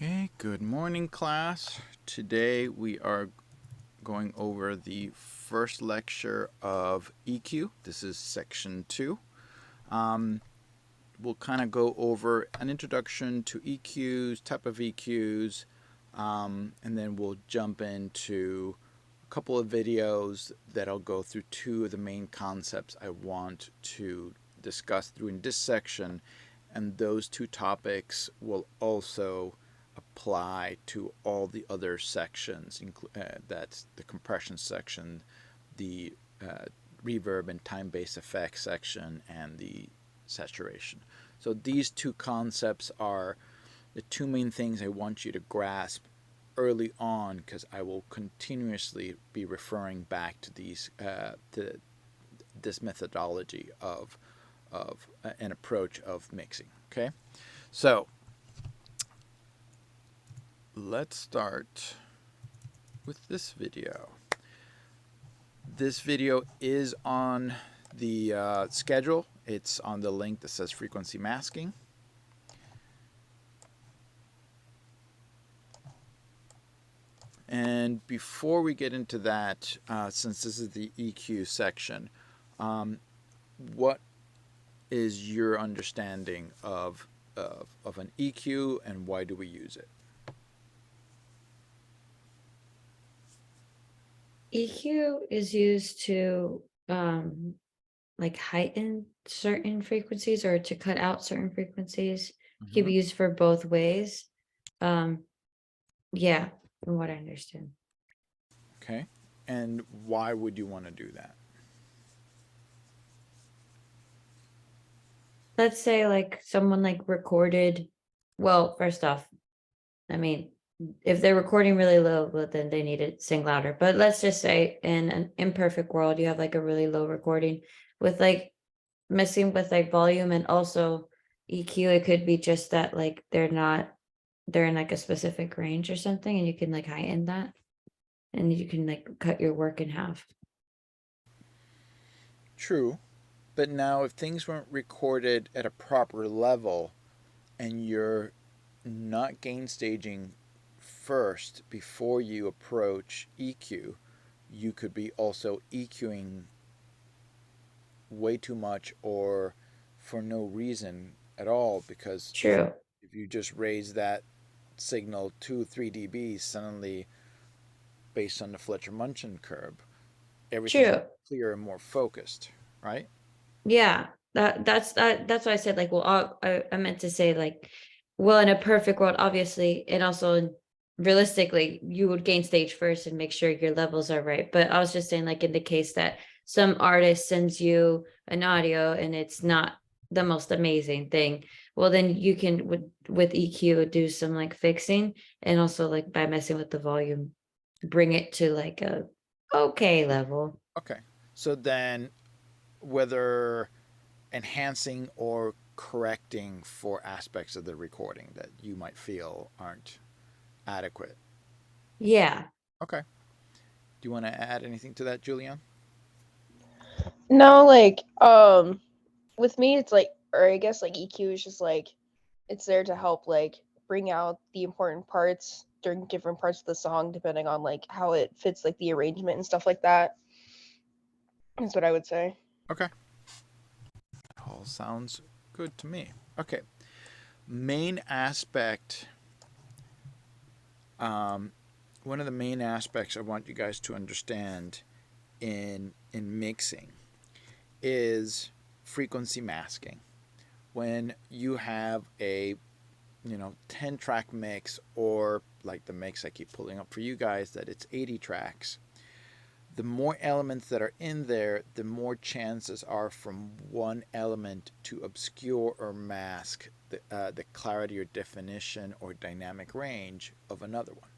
Okay, good morning, class. Today we are going over the first lecture of EQ. This is section 2. Um, we'll kind of go over an introduction to EQs, type of EQs, and then we'll jump into a couple of videos that'll go through two of the main concepts I want to discuss through in this section, and those two topics will also apply to all the other sections. That's the compression section, the reverb and time-based effects section, and the saturation. So these two concepts are the two main things I want you to grasp early on, because I will continuously be referring back to these to this methodology of an approach of mixing. Okay, so let's start with this video. This video is on the schedule. It's on the link that says frequency masking. And before we get into that, since this is the EQ section, what is your understanding of an EQ, and why do we use it? EQ is used to like heighten certain frequencies or to cut out certain frequencies. It can be used for both ways. Um, yeah, from what I understand. Okay. And why would you want to do that? Let's say like someone like recorded, well, first off, I mean, if they're recording really low, well, then they need to sing louder. But let's just say in an imperfect world, you have like a really low recording with like messing with like volume and also EQ. It could be just that like they're in like a specific range or something, and you can like heighten that and you can like cut your work in half. True. But now, if things weren't recorded at a proper level and you're not gain staging first before you approach EQ, you could be also EQing way too much or for no reason at all, because True. if you just raise that signal 2 3 dB suddenly, based on the Fletcher-Munson curve, everything's True. clearer and more focused, right? Yeah. That's why I said like, well, I meant to say like, well, in a perfect world, obviously, and also realistically, you would gain stage first and make sure your levels are right. But I was just saying, like, in the case that some artist sends you an audio and it's not the most amazing thing, well, then you can with EQ do some like fixing, and also like by messing with the volume, bring it to like a okay level. Okay. So then, whether enhancing or correcting for aspects of the recording that you might feel aren't adequate. Yeah. Okay. Do you want to add anything to that, Julian? No, with me it's like, or I guess like EQ is just like it's there to help like bring out the important parts during different parts of the song depending on like how it fits like the arrangement and stuff like that. That's what I would say. Okay. All sounds good to me. Okay. Main aspect. One of the main aspects I want you guys to understand in mixing is frequency masking. When you have a 10 track mix, or like the mix I keep pulling up for you guys that it's 80 tracks, the more elements that are in there, the more chances are from one element to obscure or mask the clarity or definition or dynamic range of another one.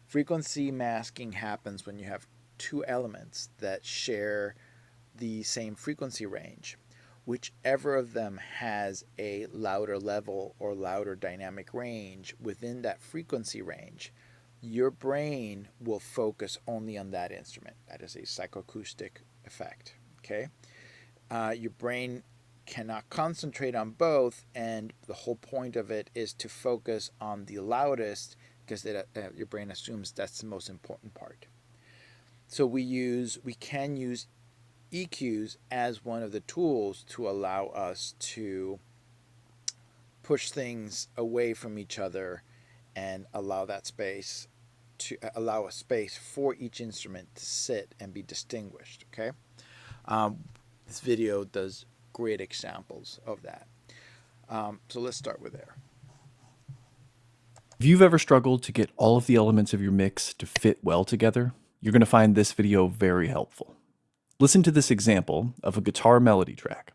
Frequency masking happens when you have two elements that share the same frequency range. Whichever of them has a louder level or louder dynamic range within that frequency range, your brain will focus only on that instrument. That is a psychoacoustic effect. Okay, your brain cannot concentrate on both, and the whole point of it is to focus on the loudest because your brain assumes that's the most important part. So we can use EQs as one of the tools to allow us to push things away from each other and allow that space to allow a space for each instrument to sit and be distinguished. Okay, this video does great examples of that. So let's start with there. If you've ever struggled to get all of the elements of your mix to fit well together, you're going to find this video very helpful. Listen to this example of a guitar melody track.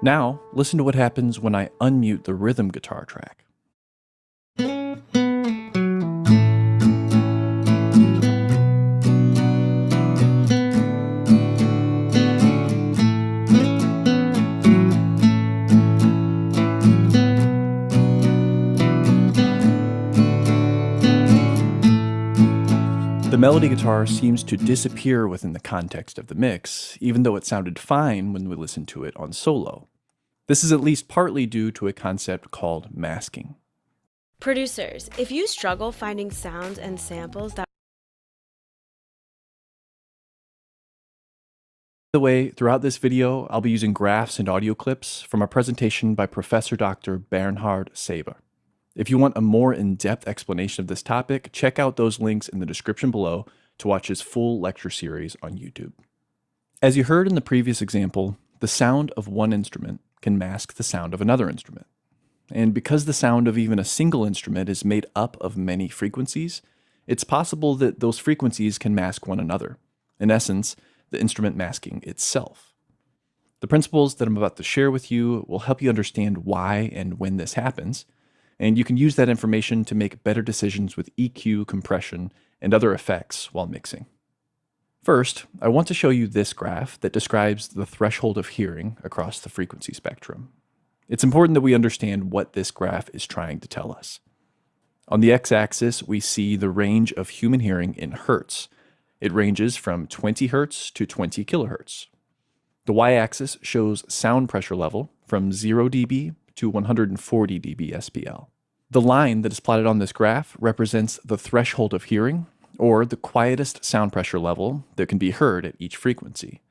Now, listen to what happens when I unmute the rhythm guitar track. The melody guitar seems to disappear within the context of the mix, even though it sounded fine when we listened to it on solo. This is at least partly due to a concept called masking. Producers, if you struggle finding sounds and samples that... By the way, throughout this video, I'll be using graphs and audio clips from a presentation by Professor Dr. Bernhard Saber. If you want a more in-depth explanation of this topic, check out those links in the description below to watch his full lecture series on YouTube. As you heard in the previous example, the sound of one instrument can mask the sound of another instrument. And because the sound of even a single instrument is made up of many frequencies, it's possible that those frequencies can mask one another. In essence, the instrument masking itself. The principles that I'm about to share with you will help you understand why and when this happens, and you can use that information to make better decisions with EQ, compression, and other effects while mixing. First, I want to show you this graph that describes the threshold of hearing across the frequency spectrum. It's important that we understand what this graph is trying to tell us. On the x-axis, we see the range of human hearing in hertz. It ranges from 20 hertz to 20 kilohertz. The y-axis shows sound pressure level from 0 dB to 140 dB SPL. The line that is plotted on this graph represents the threshold of hearing, or the quietest sound pressure level that can be heard at each frequency.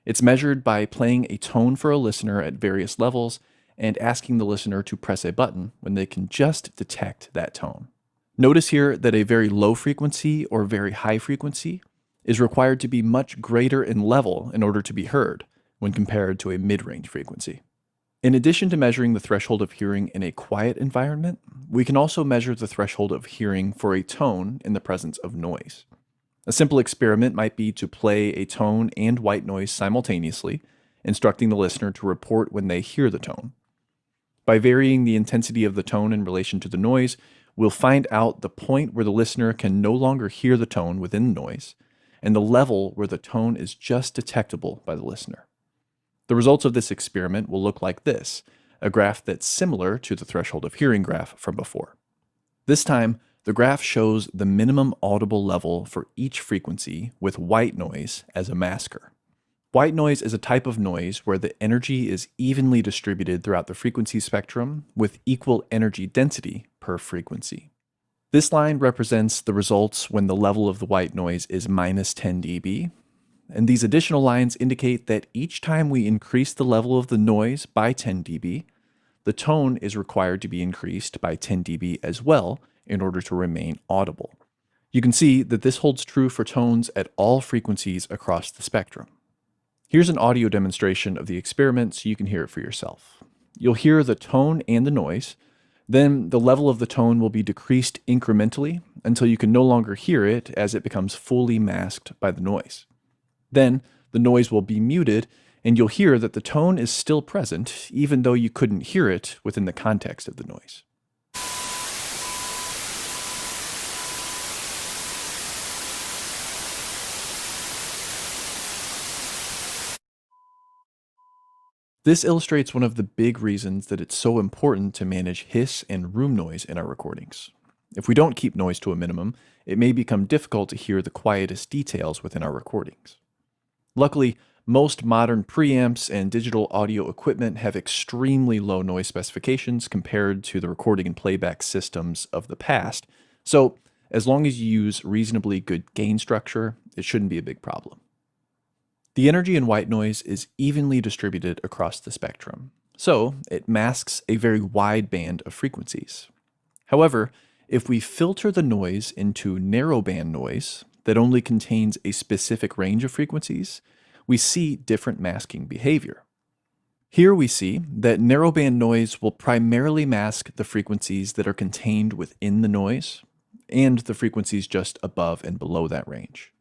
It's measured by playing a tone for a listener at various levels and asking the listener to press a button when they can just detect that tone. Notice here that a very low frequency or very high frequency is required to be much greater in level in order to be heard when compared to a mid-range frequency. In addition to measuring the threshold of hearing in a quiet environment, we can also measure the threshold of hearing for a tone in the presence of noise. A simple experiment might be to play a tone and white noise simultaneously, instructing the listener to report when they hear the tone. By varying the intensity of the tone in relation to the noise, we'll find out the point where the listener can no longer hear the tone within the noise, and the level where the tone is just detectable by the listener. The results of this experiment will look like this, a graph that's similar to the threshold of hearing graph from before. This time, the graph shows the minimum audible level for each frequency with white noise as a masker. White noise is a type of noise where the energy is evenly distributed throughout the frequency spectrum with equal energy density per frequency. This line represents the results when the level of the white noise is minus 10 dB, and these additional lines indicate that each time we increase the level of the noise by 10 dB, the tone is required to be increased by 10 dB as well in order to remain audible. You can see that this holds true for tones at all frequencies across the spectrum. Here's an audio demonstration of the experiment so you can hear it for yourself. You'll hear the tone and the noise, then the level of the tone will be decreased incrementally until you can no longer hear it as it becomes fully masked by the noise. Then the noise will be muted, and you'll hear that the tone is still present, even though you couldn't hear it within the context of the noise. This illustrates one of the big reasons that it's so important to manage hiss and room noise in our recordings. If we don't keep noise to a minimum, it may become difficult to hear the quietest details within our recordings. Luckily, most modern preamps and digital audio equipment have extremely low noise specifications compared to the recording and playback systems of the past, so as long as you use reasonably good gain structure, it shouldn't be a big problem. The energy in white noise is evenly distributed across the spectrum, so it masks a very wide band of frequencies. However, if we filter the noise into narrowband noise that only contains a specific range of frequencies, we see different masking behavior. Here we see that narrowband noise will primarily mask the frequencies that are contained within the noise and the frequencies just above and below that range.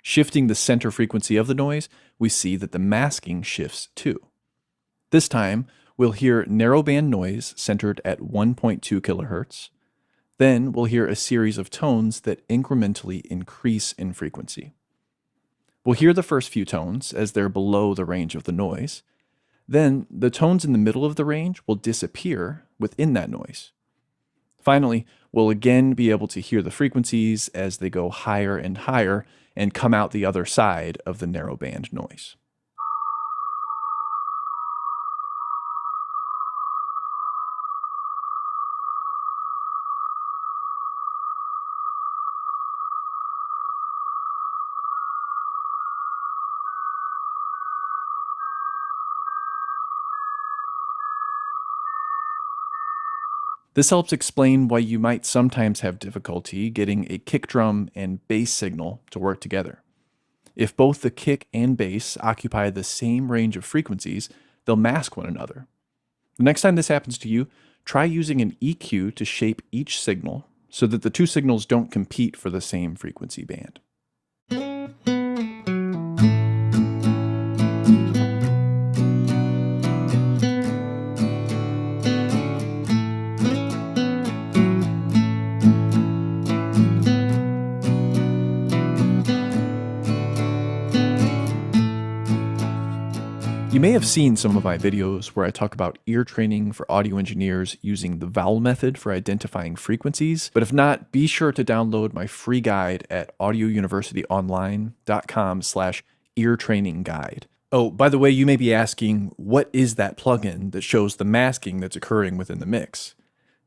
Shifting the center frequency of the noise, we see that the masking shifts too. This time, we'll hear narrowband noise centered at 1.2 kHz. Then we'll hear a series of tones that incrementally increase in frequency. We'll hear the first few tones as they're below the range of the noise. Then the tones in the middle of the range will disappear within that noise. Finally, we'll again be able to hear the frequencies as they go higher and higher and come out the other side of the narrowband noise. This helps explain why you might sometimes have difficulty getting a kick drum and bass signal to work together. If both the kick and bass occupy the same range of frequencies, they'll mask one another. The next time this happens to you, try using an EQ to shape each signal so that the two signals don't compete for the same frequency band. You may have seen some of my videos where I talk about ear training for audio engineers using the vowel method for identifying frequencies, but if not, be sure to download my free guide at audiouniversityonline.com/ear-training-guide. Oh, by the way, you may be asking, what is that plugin that shows the masking that's occurring within the mix?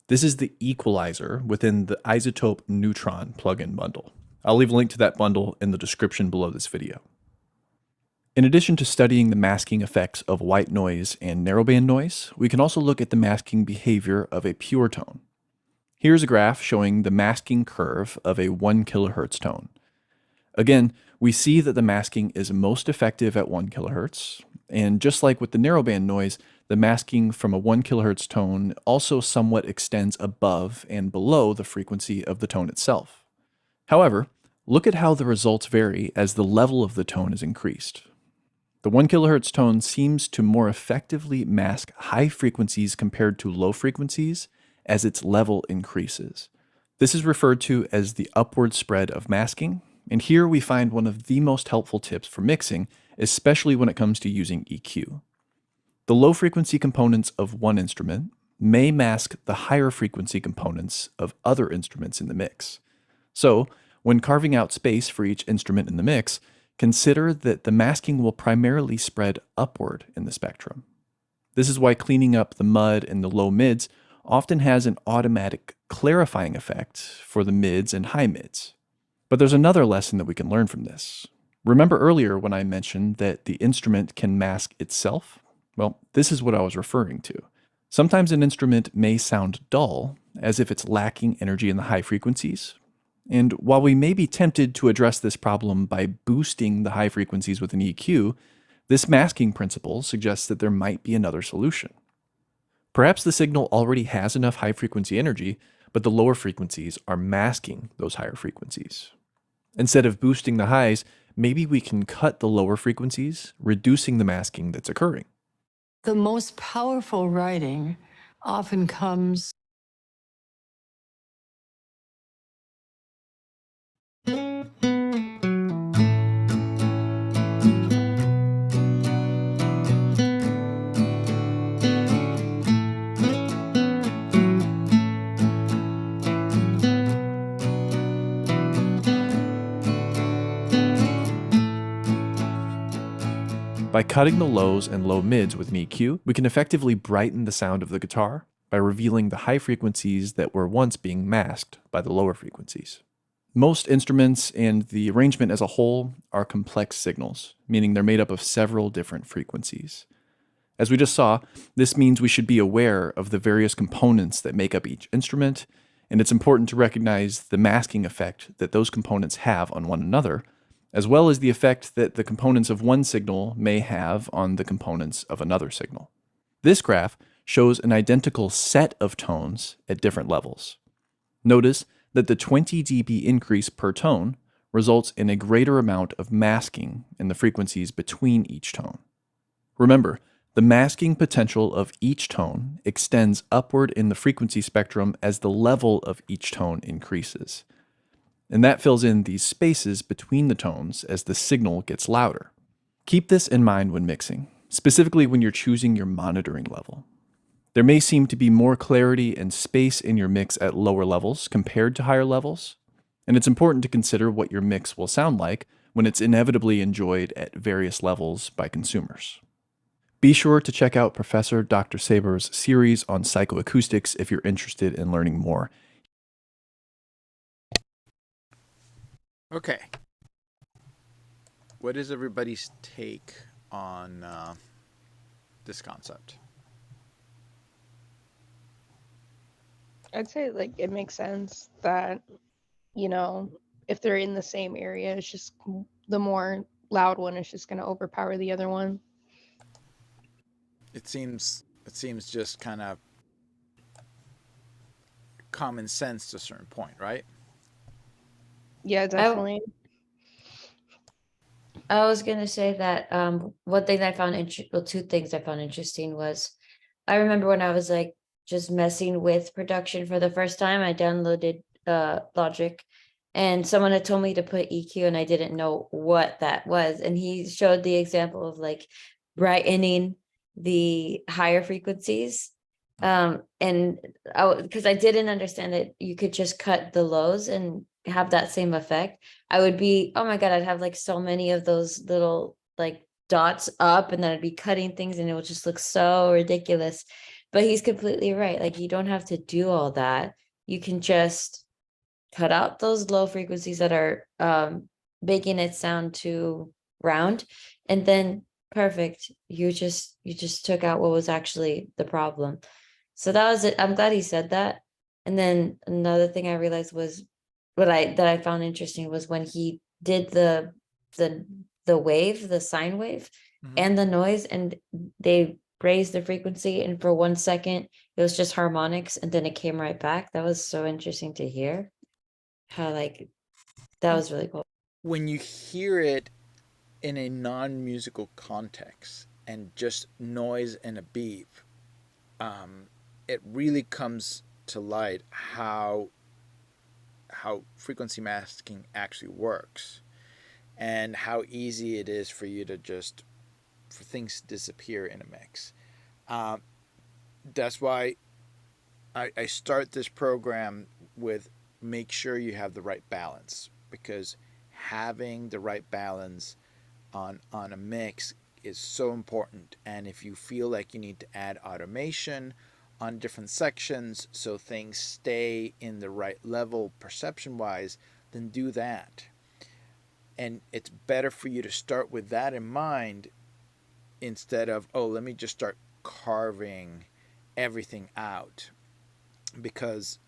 This is the equalizer within the Isotope Neutron plugin bundle. I'll leave a link to that bundle in the description below this video. In addition to studying the masking effects of white noise and narrowband noise, we can also look at the masking behavior of a pure tone. Here's a graph showing the masking curve of a 1 kHz tone. Again, we see that the masking is most effective at 1 kHz, and just like with the narrowband noise, the masking from a 1 kHz tone also somewhat extends above and below the frequency of the tone itself. However, look at how the results vary as the level of the tone is increased. The 1 kHz tone seems to more effectively mask high frequencies compared to low frequencies as its level increases. This is referred to as the upward spread of masking, and here we find one of the most helpful tips for mixing, especially when it comes to using EQ. The low frequency components of one instrument may mask the higher frequency components of other instruments in the mix. So, when carving out space for each instrument in the mix, consider that the masking will primarily spread upward in the spectrum. This is why cleaning up the mud in the low mids often has an automatic clarifying effect for the mids and high mids. But there's another lesson that we can learn from this. Remember earlier when I mentioned that the instrument can mask itself? Well, this is what I was referring to. Sometimes an instrument may sound dull, as if it's lacking energy in the high frequencies. And while we may be tempted to address this problem by boosting the high frequencies with an EQ, this masking principle suggests that there might be another solution. Perhaps the signal already has enough high frequency energy, but the lower frequencies are masking those higher frequencies. Instead of boosting the highs, maybe we can cut the lower frequencies, reducing the masking that's occurring. The most powerful writing often comes By cutting the lows and low mids with an EQ, we can effectively brighten the sound of the guitar by revealing the high frequencies that were once being masked by the lower frequencies. Most instruments and the arrangement as a whole are complex signals, meaning they're made up of several different frequencies. As we just saw, this means we should be aware of the various components that make up each instrument, and it's important to recognize the masking effect that those components have on one another, as well as the effect that the components of one signal may have on the components of another signal. This graph shows an identical set of tones at different levels. Notice that the 20 dB increase per tone results in a greater amount of masking in the frequencies between each tone. Remember, the masking potential of each tone extends upward in the frequency spectrum as the level of each tone increases. And that fills in these spaces between the tones as the signal gets louder. Keep this in mind when mixing, specifically when you're choosing your monitoring level. There may seem to be more clarity and space in your mix at lower levels compared to higher levels, and it's important to consider what your mix will sound like when it's inevitably enjoyed at various levels by consumers. Be sure to check out Professor Dr. Saber's series on psychoacoustics if you're interested in learning more. Okay. What is everybody's take on this concept? I'd say like it makes sense that, you know, if they're in the same area, it's just the more loud one is just going to overpower the other one. It seems just kind of common sense to a certain point, right? Yeah, definitely. I was gonna say that one thing that I found two things I found interesting was I remember when I was like just messing with production for the first time, I downloaded Logic and someone had told me to put EQ and I didn't know what that was. And he showed the example of like brightening the higher frequencies. And because I didn't understand that you could just cut the lows and have that same effect. I would be, oh my God, I'd have like so many of those little like dots up and then I'd be cutting things and it would just look so ridiculous. But he's completely right. Like you don't have to do all that. You can just cut out those low frequencies that are making it sound too round. And then perfect. You just took out what was actually the problem. So that was it. I'm glad he said that. And then another thing I realized was that I found interesting was when he did the wave, the sine wave, and the noise, and they raised the frequency, and for 1 second it was just harmonics, and then it came right back. That was so interesting to hear. How like that was really cool. When you hear it in a non-musical context and just noise and a beep, it really comes to light how frequency masking actually works and how easy it is for you to just for things to disappear in a mix. That's why I start this program with make sure you have the right balance, because having the right balance on a mix is so important. And if you feel like you need to add automation on different sections so things stay in the right level perception wise, then do that. And it's better for you to start with that in mind instead of, oh, let me just start carving everything out, because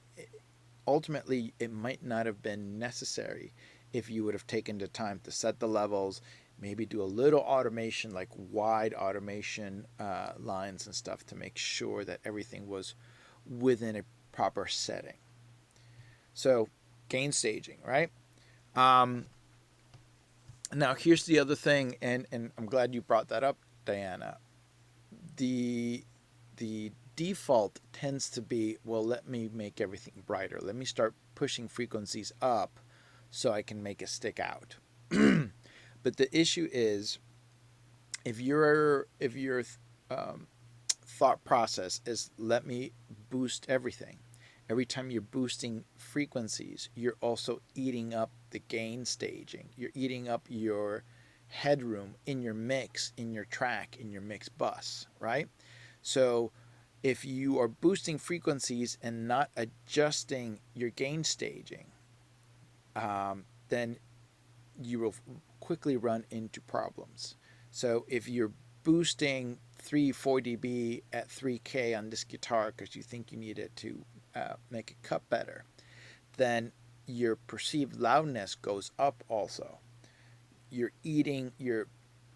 ultimately it might not have been necessary if you would have taken the time to set the levels, maybe do a little automation, like wide automation lines and stuff, to make sure that everything was within a proper setting. So gain staging, right? Now here's the other thing, and I'm glad you brought that up, Diana. The default tends to be, well, let me make everything brighter. Let me start pushing frequencies up so I can make it stick out. But the issue is, if your thought process is let me boost everything, every time you're boosting frequencies, you're also eating up the gain staging. You're eating up your headroom in your mix, in your track, in your mix bus, right? So if you are boosting frequencies and not adjusting your gain staging, then you will quickly run into problems. So if you're boosting 4 dB at 3K on this guitar because you think you need it to make it cut better, then your perceived loudness goes up also. You're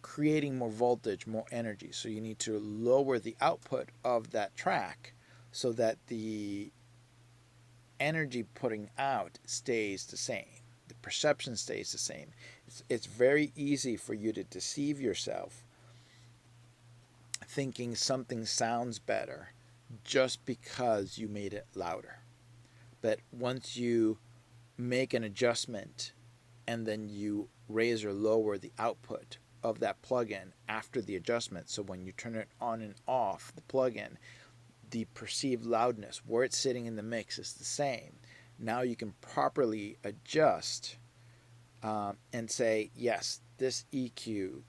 creating more voltage, more energy. So you need to lower the output of that track so that the energy putting out stays the same. The perception stays the same. It's very easy for you to deceive yourself thinking something sounds better just because you made it louder. But once you make an adjustment and then you raise or lower the output of that plugin after the adjustment, so when you turn it on and off the plugin, the perceived loudness, where it's sitting in the mix, is the same. Now you can properly adjust and say, yes, this EQ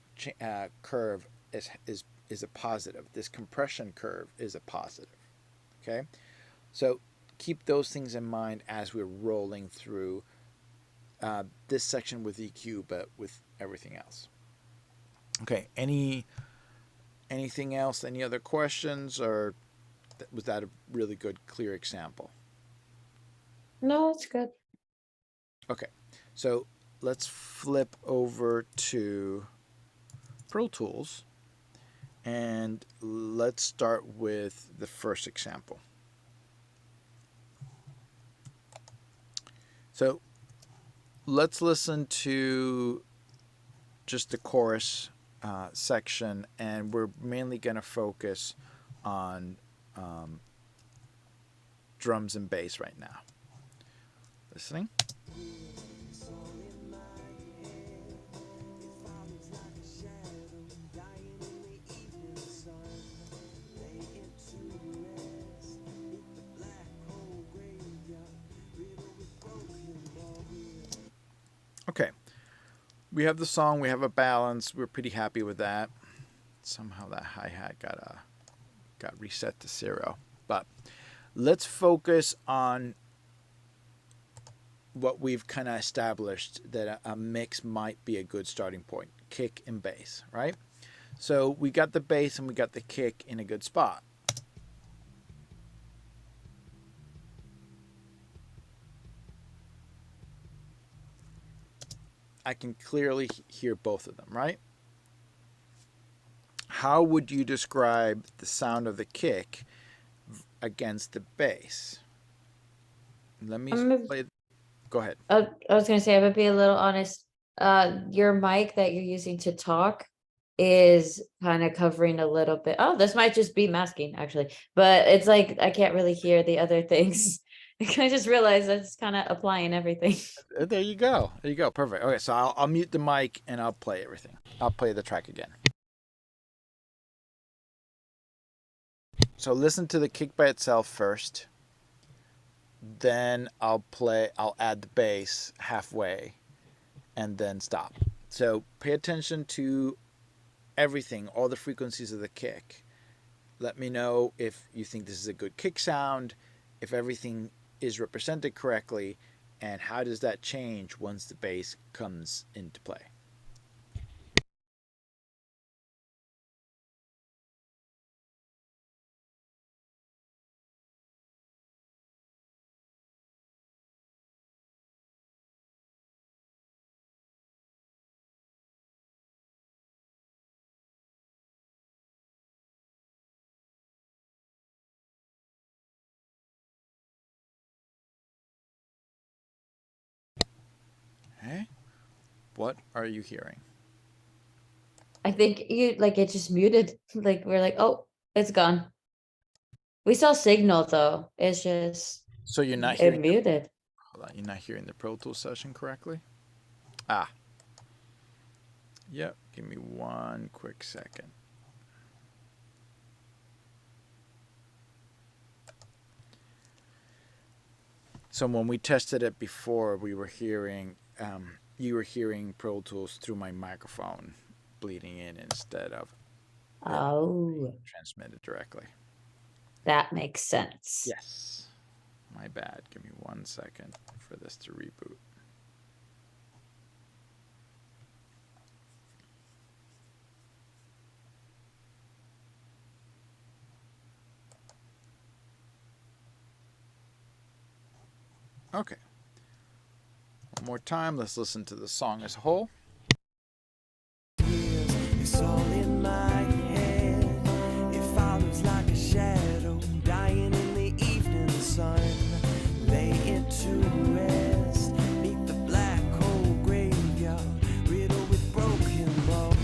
curve is a positive. This compression curve is a positive. Okay? So keep those things in mind as we're rolling through this section with EQ, but with everything else. Okay, anything else? Any other questions, or was that a really good, clear example? No, it's good. Okay, so let's flip over to Pro Tools, and let's start with the first example. So let's listen to just the chorus section, and we're mainly going to focus on drums and bass right now. Listening. Okay, we have the song, we have a balance, we're pretty happy with that. Somehow that hi-hat got reset to 0. But let's focus on what we've kind of established, that a mix might be a good starting point: kick and bass, right? So we got the bass and we got the kick in a good spot. I can clearly hear both of them, right? How would you describe the sound of the kick against the bass? Let me play. Go ahead. I was gonna say, I would be a little honest. Your mic that you're using to talk is kind of covering a little bit. Oh, this might just be masking actually, but it's like I can't really hear the other things. I just realized it's kind of applying everything. There you go. There you go. Perfect. Okay, so I'll mute the mic and I'll play everything. I'll play the track again. So listen to the kick by itself first. Then I'll add the bass halfway and then stop. So pay attention to everything, all the frequencies of the kick. Let me know if you think this is a good kick sound, if everything is represented correctly, and how does that change once the bass comes into play. Okay? What are you hearing? I think you like it just muted. Like we're like, oh, it's gone. We saw signal though. It's just So you're not it hearing muted. hold on, you're not hearing the Pro Tools session correctly? Ah. Yep, give me one quick second. So when we tested it before, we were hearing you were hearing Pro Tools through my microphone bleeding in instead of Oh, transmitted directly. that makes sense. Yes. My bad. Give me 1 second for this to reboot. Okay. One more time. Let's listen to the song as a whole. It's all in my head. It follows like a shadow, dying in the evening sun. Lay it to rest, beneath the black hole graveyard, riddled with broken bones.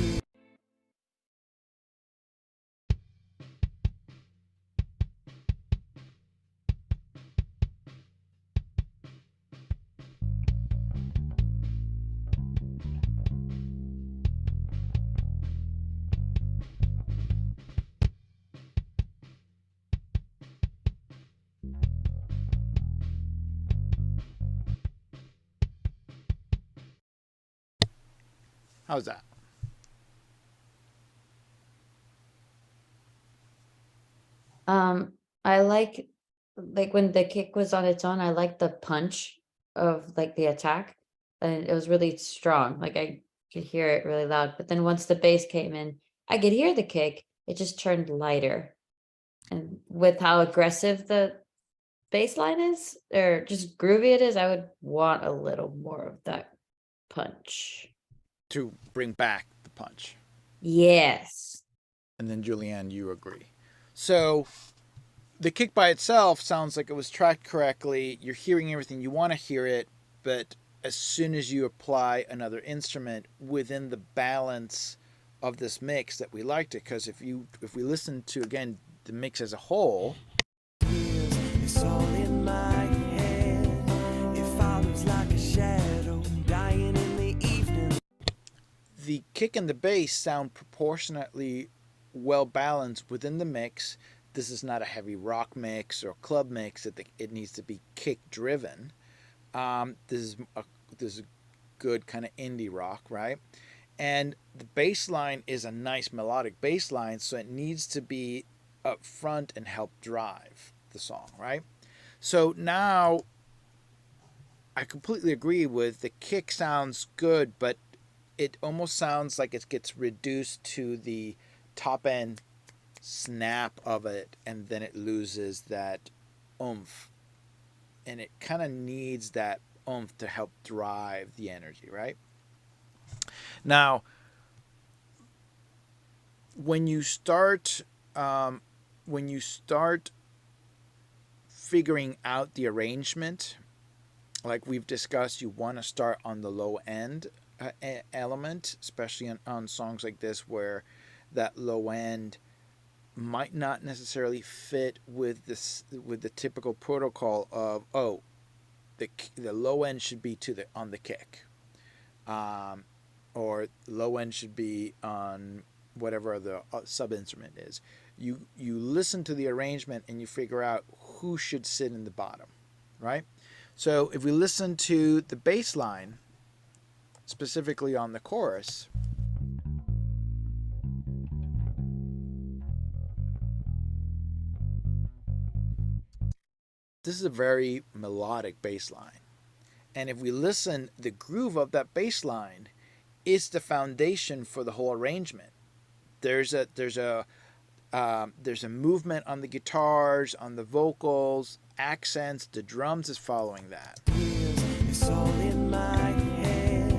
How's that? I like when the kick was on its own, I like the punch of like the attack, and it was really strong. Like I could hear it really loud. But then once the bass came in, I could hear the kick. It just turned lighter. And with how aggressive the bass line is, or just groovy it is, I would want a little more of that punch. To bring back the punch. Yes. And then Julianne, you agree. So the kick by itself sounds like it was tracked correctly. You're hearing everything you want to hear it, but as soon as you apply another instrument within the balance of this mix that we liked it, because if we listen to again the mix as a whole, It's all in my head. It follows like a shadow, dying in the evening. the kick and the bass sound proportionately well balanced within the mix. This is not a heavy rock mix or club mix. It needs to be kick driven. This is good kind of indie rock, right? And the bass line is a nice melodic bass line, so it needs to be up front and help drive the song, right? So now I completely agree with the kick sounds good, but it almost sounds like it gets reduced to the top end snap of it, and then it loses that oomph. And it kind of needs that oomph to help drive the energy, right? Now, when you start figuring out the arrangement, like we've discussed, you want to start on the low end element, especially on songs like this where that low end might not necessarily fit with the typical protocol of the low end should be on the kick, or low end should be on whatever the sub instrument is. You listen to the arrangement and you figure out who should sit in the bottom, right? So if we listen to the bass line, specifically on the chorus, this is a very melodic bass line. And if we listen, the groove of that bass line is the foundation for the whole arrangement. There's a movement on the guitars, on the vocals, accents, the drums is following that. It's all in my head.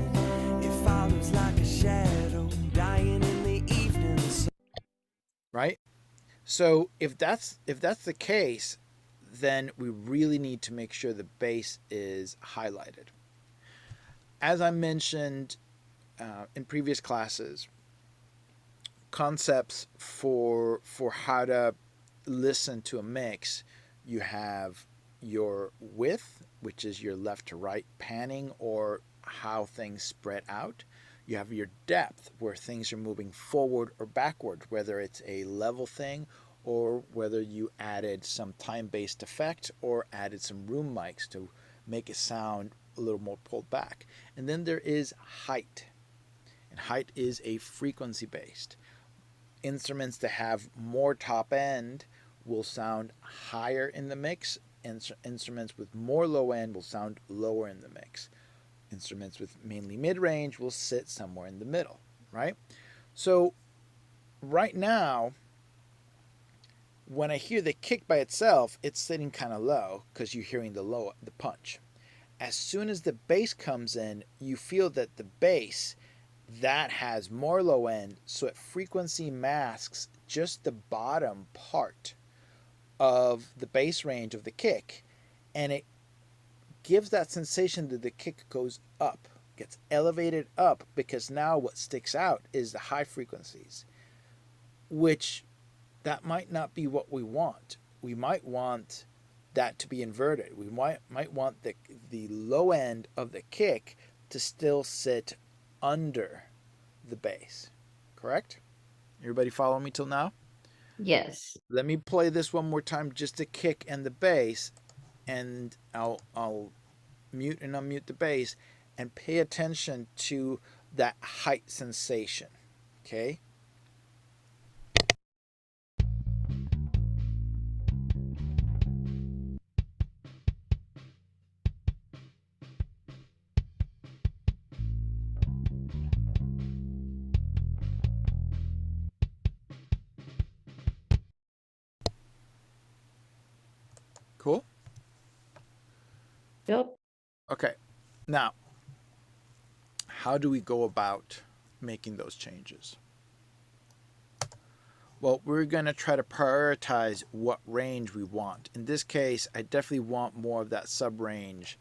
It follows like a shadow, dying in the evening sun. Right? So if that's the case, then we really need to make sure the bass is highlighted. As I mentioned in previous classes, concepts for how to listen to a mix, you have your width, which is your left to right panning or how things spread out. You have your depth, where things are moving forward or backward, whether it's a level thing or whether you added some time-based effect or added some room mics to make it sound a little more pulled back. And then there is height. And height is a frequency based. Instruments that have more top end will sound higher in the mix. Instruments with more low end will sound lower in the mix. Instruments with mainly mid range will sit somewhere in the middle, right? So right now, when I hear the kick by itself, it's sitting kind of low because you're hearing the punch. As soon as the bass comes in, you feel that the bass that has more low end, so it frequency masks just the bottom part of the bass range of the kick, and it gives that sensation that the kick goes up, gets elevated up, because now what sticks out is the high frequencies, which that might not be what we want. We might want that to be inverted. We might want the low end of the kick to still sit under the bass. Correct? Everybody follow me till now? Yes. Let me play this one more time, just the kick and the bass, and I'll mute and unmute the bass and pay attention to that height sensation. Okay? Cool? Yep. Okay. Now, how do we go about making those changes? Well, we're going to try to prioritize what range we want. In this case, I definitely want more of that sub range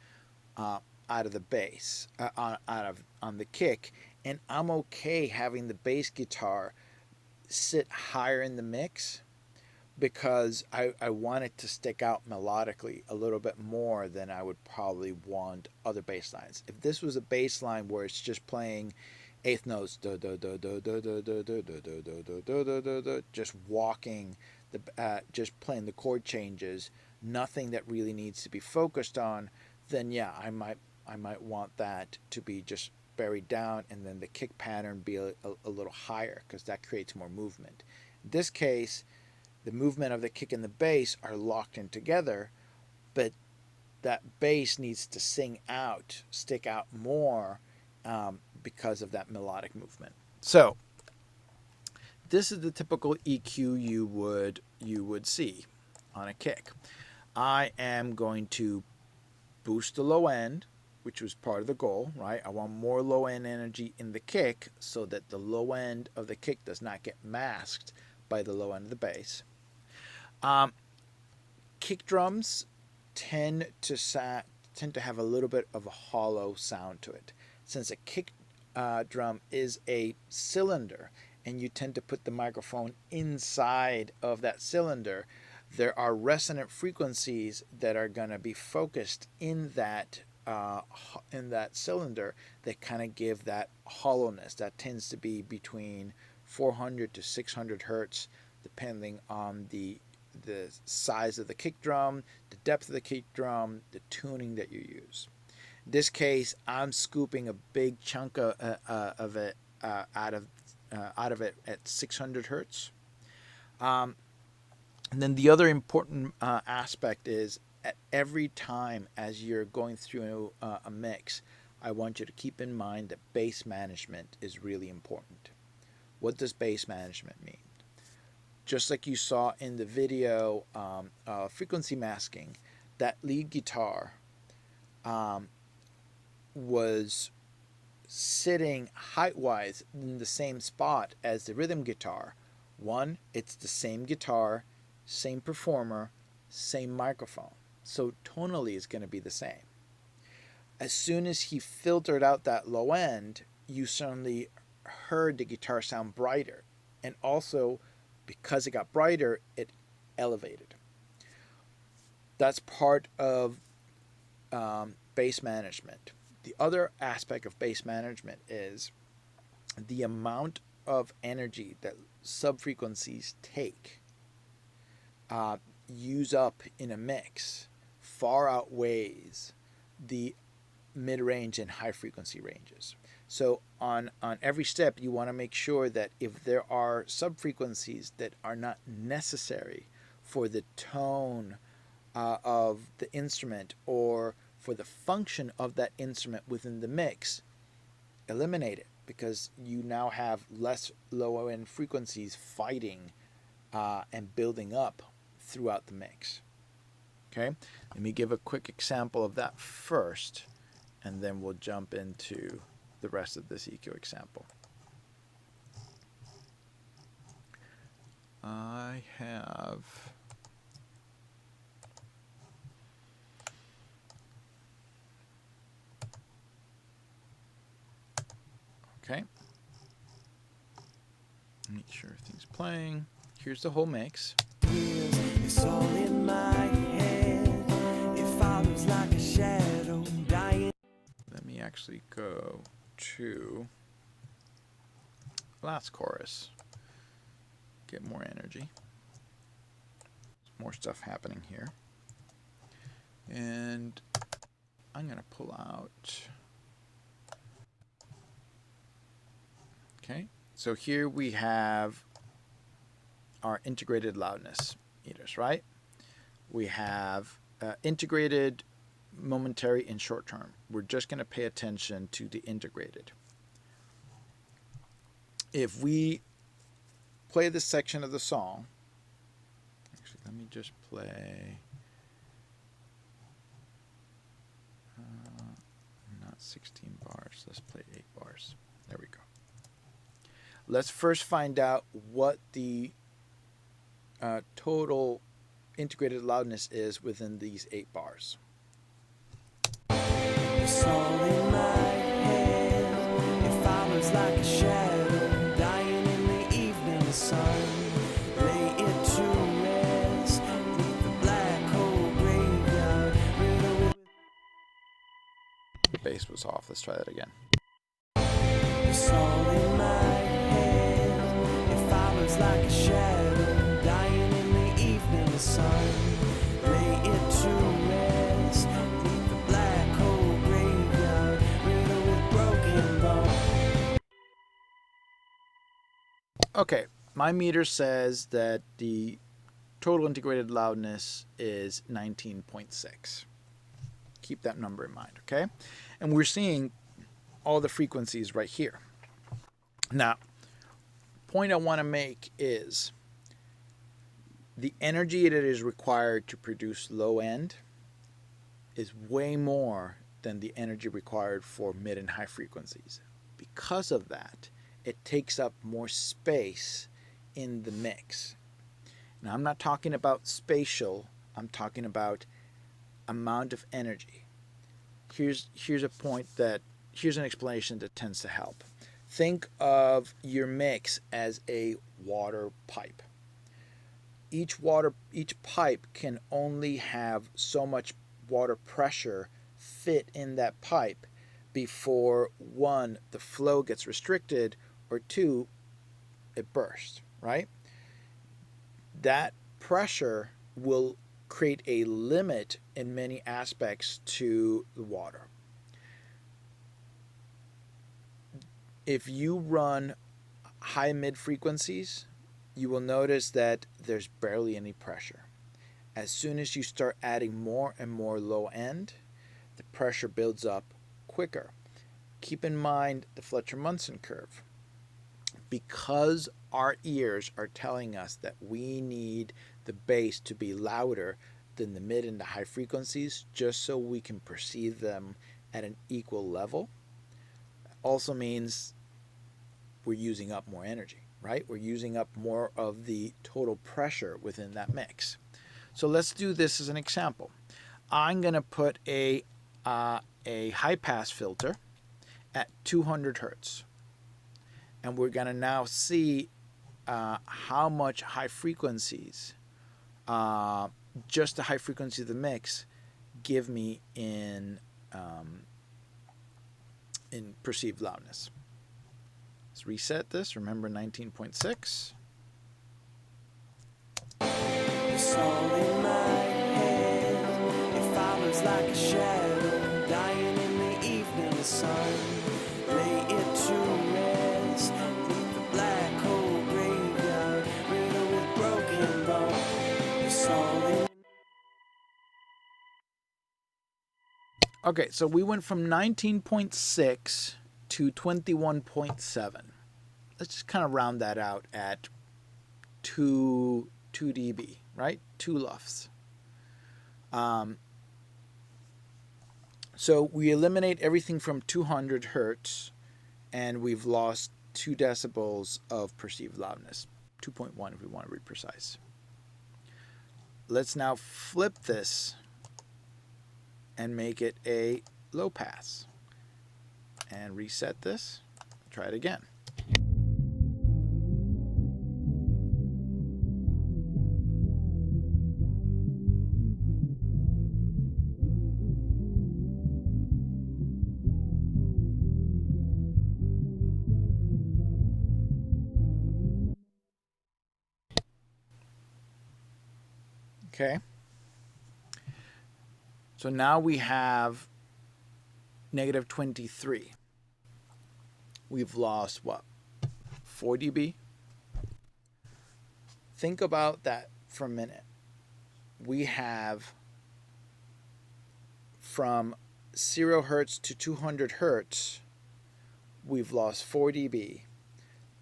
out of the bass, on the kick, and I'm okay having the bass guitar sit higher in the mix because I want it to stick out melodically a little bit more than I would probably want other bass lines. If this was a bass line where it's just playing eighth notes, just walking, just playing the chord changes, nothing that really needs to be focused on, then yeah, I might want that to be just buried down, and then the kick pattern be a little higher because that creates more movement. In this case, the movement of the kick and the bass are locked in together, but that bass needs to stick out more because of that melodic movement. So this is the typical EQ you would see on a kick. I am going to boost the low end, which was part of the goal, right? I want more low end energy in the kick so that the low end of the kick does not get masked by the low end of the bass. Kick drums tend to have a little bit of a hollow sound to it. Since a kick drum is a cylinder and you tend to put the microphone inside of that cylinder, there are resonant frequencies that are going to be focused in that cylinder that kind of give that hollowness. That tends to be between 400 to 600 hertz, depending on the size of the kick drum, the depth of the kick drum, the tuning that you use. In this case, I'm scooping a big chunk of it out of it at 600 hertz. And then the other important aspect is at every time as you're going through a mix, I want you to keep in mind that bass management is really important. What does bass management mean? Just like you saw in the video, frequency masking, that lead guitar was sitting height-wise in the same spot as the rhythm guitar. One, it's the same guitar, same performer, same microphone. So tonally it's going to be the same. As soon as he filtered out that low end, you certainly heard the guitar sound brighter. And also, because it got brighter, it elevated. That's part of bass management. The other aspect of bass management is the amount of energy that subfrequencies use up in a mix far outweighs the mid-range and high frequency ranges. So on every step, you want to make sure that if there are sub-frequencies that are not necessary for the tone of the instrument or for the function of that instrument within the mix, eliminate it, because you now have less low-end frequencies fighting and building up throughout the mix. Okay, let me give a quick example of that first, and then we'll jump into the rest of this EQ example. I have okay. Make sure everything's playing. Here's the whole mix. It's all in my head. It follows like a shadow dying. Let me actually go to last chorus. Get more energy. More stuff happening here. And I'm going to pull out. Okay, so here we have our integrated loudness meters, right? We have integrated, momentary, and short term. We're just going to pay attention to the integrated. If we play this section of the song, actually, let me just play, not 16 bars, let's play 8 bars. There we go. Let's first find out what the total integrated loudness is within these 8 bars. It's all in my head. It follows like a shadow dying in the evening sun. Lay it to rest beneath the black hole graveyard. The bass was off. Let's try that again. It's all in my head. It follows like a shadow dying in the evening sun. Lay it to rest beneath the black hole graveyard, riddled with broken bones. Okay, my meter says that the total integrated loudness is 19.6. Keep that number in mind, okay? And we're seeing all the frequencies right here. Now, point I want to make is the energy that is required to produce low end is way more than the energy required for mid and high frequencies. Because of that, it takes up more space in the mix. Now, I'm not talking about spatial, I'm talking about amount of energy. Here's an explanation that tends to help. Think of your mix as a water pipe. Each pipe can only have so much water pressure fit in that pipe before, one, the flow gets restricted, or two, it bursts, right? That pressure will create a limit in many aspects to the water. If you run high mid frequencies, you will notice that there's barely any pressure. As soon as you start adding more and more low end, the pressure builds up quicker. Keep in mind the Fletcher-Munson curve. Because our ears are telling us that we need the bass to be louder than the mid and the high frequencies just so we can perceive them at an equal level, also means we're using up more energy, right? We're using up more of the total pressure within that mix. So let's do this as an example. I'm going to put a high pass filter at 200 hertz. And we're going to now see how much high frequencies, just the high frequency of the mix, give me in perceived loudness. Let's reset this. Remember 19.6. It's all in my head. It follows like a shadow dying in the the sun. Lay it to rest beneath the black hole graveyard, riddled with broken bones. It's all in. Okay, so we went from 19.6 to 21.7. Let's just kind of round that out at 2 dB, right? 2 lufs. So we eliminate everything from 200 hertz, and we've lost 2 decibels of perceived loudness. 2.1 if we want to be precise. Let's now flip this and make it a low pass. And reset this. Try it again. Okay. So now we have negative 23. We've lost what? 4 dB? Think about that for a minute. We have from 0 hertz to 200 hertz, we've lost 4 dB.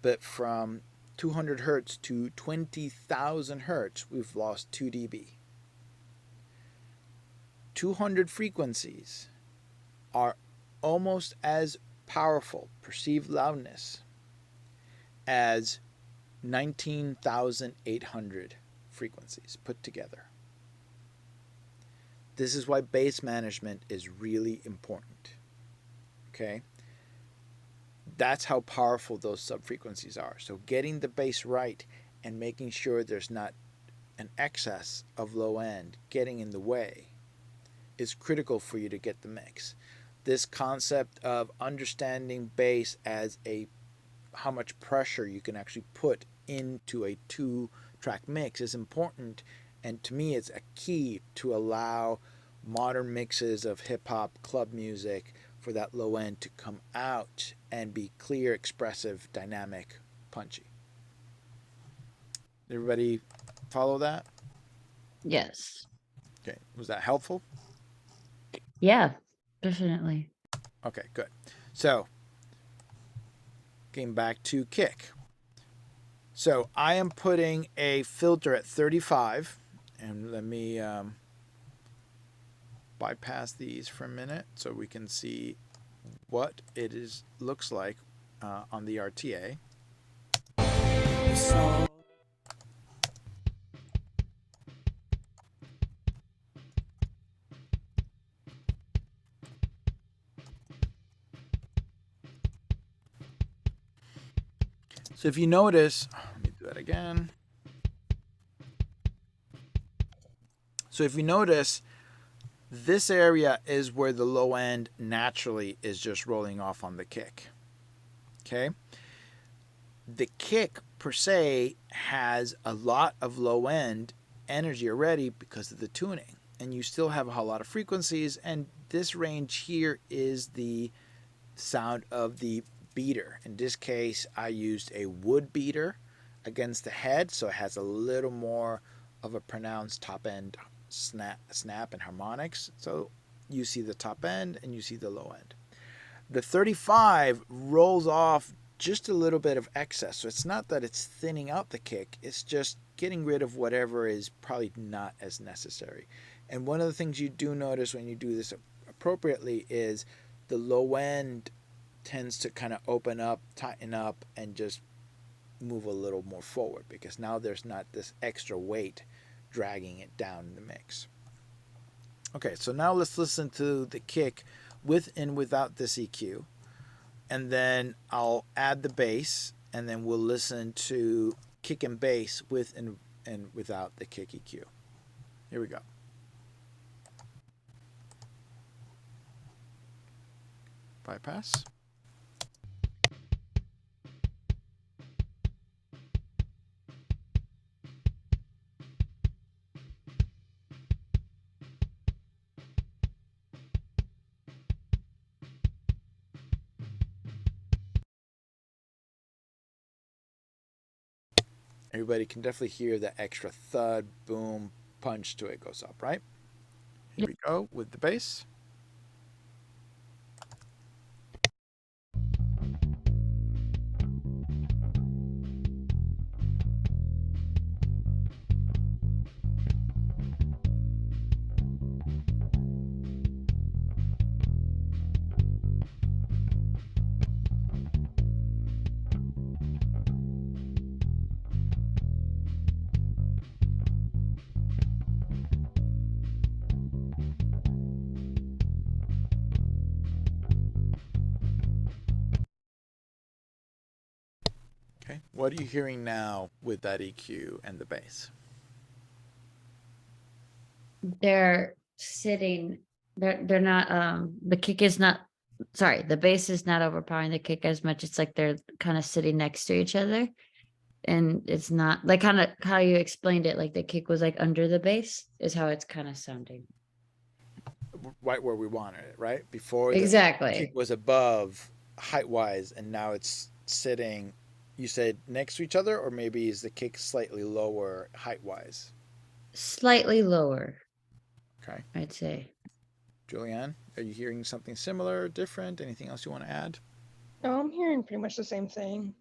But from 200 hertz to 20,000 hertz, we've lost 2 dB. 200 frequencies are almost as powerful, perceived loudness, as 19,800 frequencies put together. This is why bass management is really important. Okay? That's how powerful those subfrequencies are. So getting the bass right and making sure there's not an excess of low end getting in the way is critical for you to get the mix. This concept of understanding bass as how much pressure you can actually put into a 2-track mix is important, and to me it's a key to allow modern mixes of hip-hop club music for that low end to come out and be clear, expressive, dynamic, punchy. Everybody follow that? Yes. Okay, was that helpful? Yeah, definitely. Okay, good. So, getting back to kick. So, I am putting a filter at 35, and let me bypass these for a minute so we can see what it looks like on the RTA. It's all. So if you notice, let me do that again. So if you notice, this area is where the low end naturally is just rolling off on the kick. Okay? The kick per se has a lot of low end energy already because of the tuning, and you still have a lot of frequencies, and this range here is the sound of the beater. In this case, I used a wood beater against the head, so it has a little more of a pronounced top end snap and harmonics. So you see the top end and you see the low end. The 35 rolls off just a little bit of excess, so it's not that it's thinning out the kick, it's just getting rid of whatever is probably not as necessary. And one of the things you do notice when you do this appropriately is the low end tends to kind of open up, tighten up, and just move a little more forward because now there's not this extra weight dragging it down in the mix. Okay, so now let's listen to the kick with and without this EQ, and then I'll add the bass, and then we'll listen to kick and bass with and without the kick EQ. Here we go. Bypass. Everybody can definitely hear the extra thud, boom, punch to it goes up, right? Here we go with the bass. Okay, what are you hearing now with that EQ and the bass? They're sitting, they're not, the kick is not, sorry, the bass is not overpowering the kick as much. It's like they're kind of sitting next to each other. And it's not like kind of how you explained it, like the kick was like under the bass is how it's kind of sounding. Right where we wanted it, right? Before the Exactly. kick was above height-wise, and now it's sitting, you said next to each other, or maybe is the kick slightly lower height-wise? Slightly lower, Okay. I'd say. Julianne, are you hearing something similar, different? Anything else you want to add? No, I'm hearing pretty much the same thing.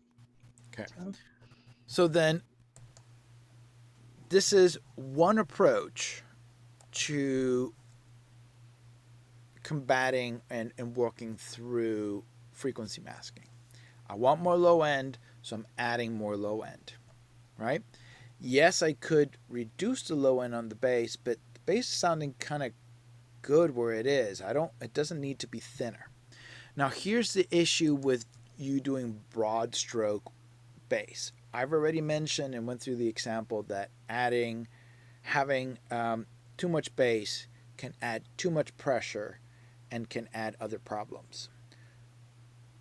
Okay. So, So then, this is one approach to combating and working through frequency masking. I want more low end, so I'm adding more low end, right? Yes, I could reduce the low end on the bass, but the bass is sounding kind of good where it is. It doesn't need to be thinner. Now, here's the issue with you doing broad stroke bass. I've already mentioned and went through the example that having too much bass can add too much pressure and can add other problems.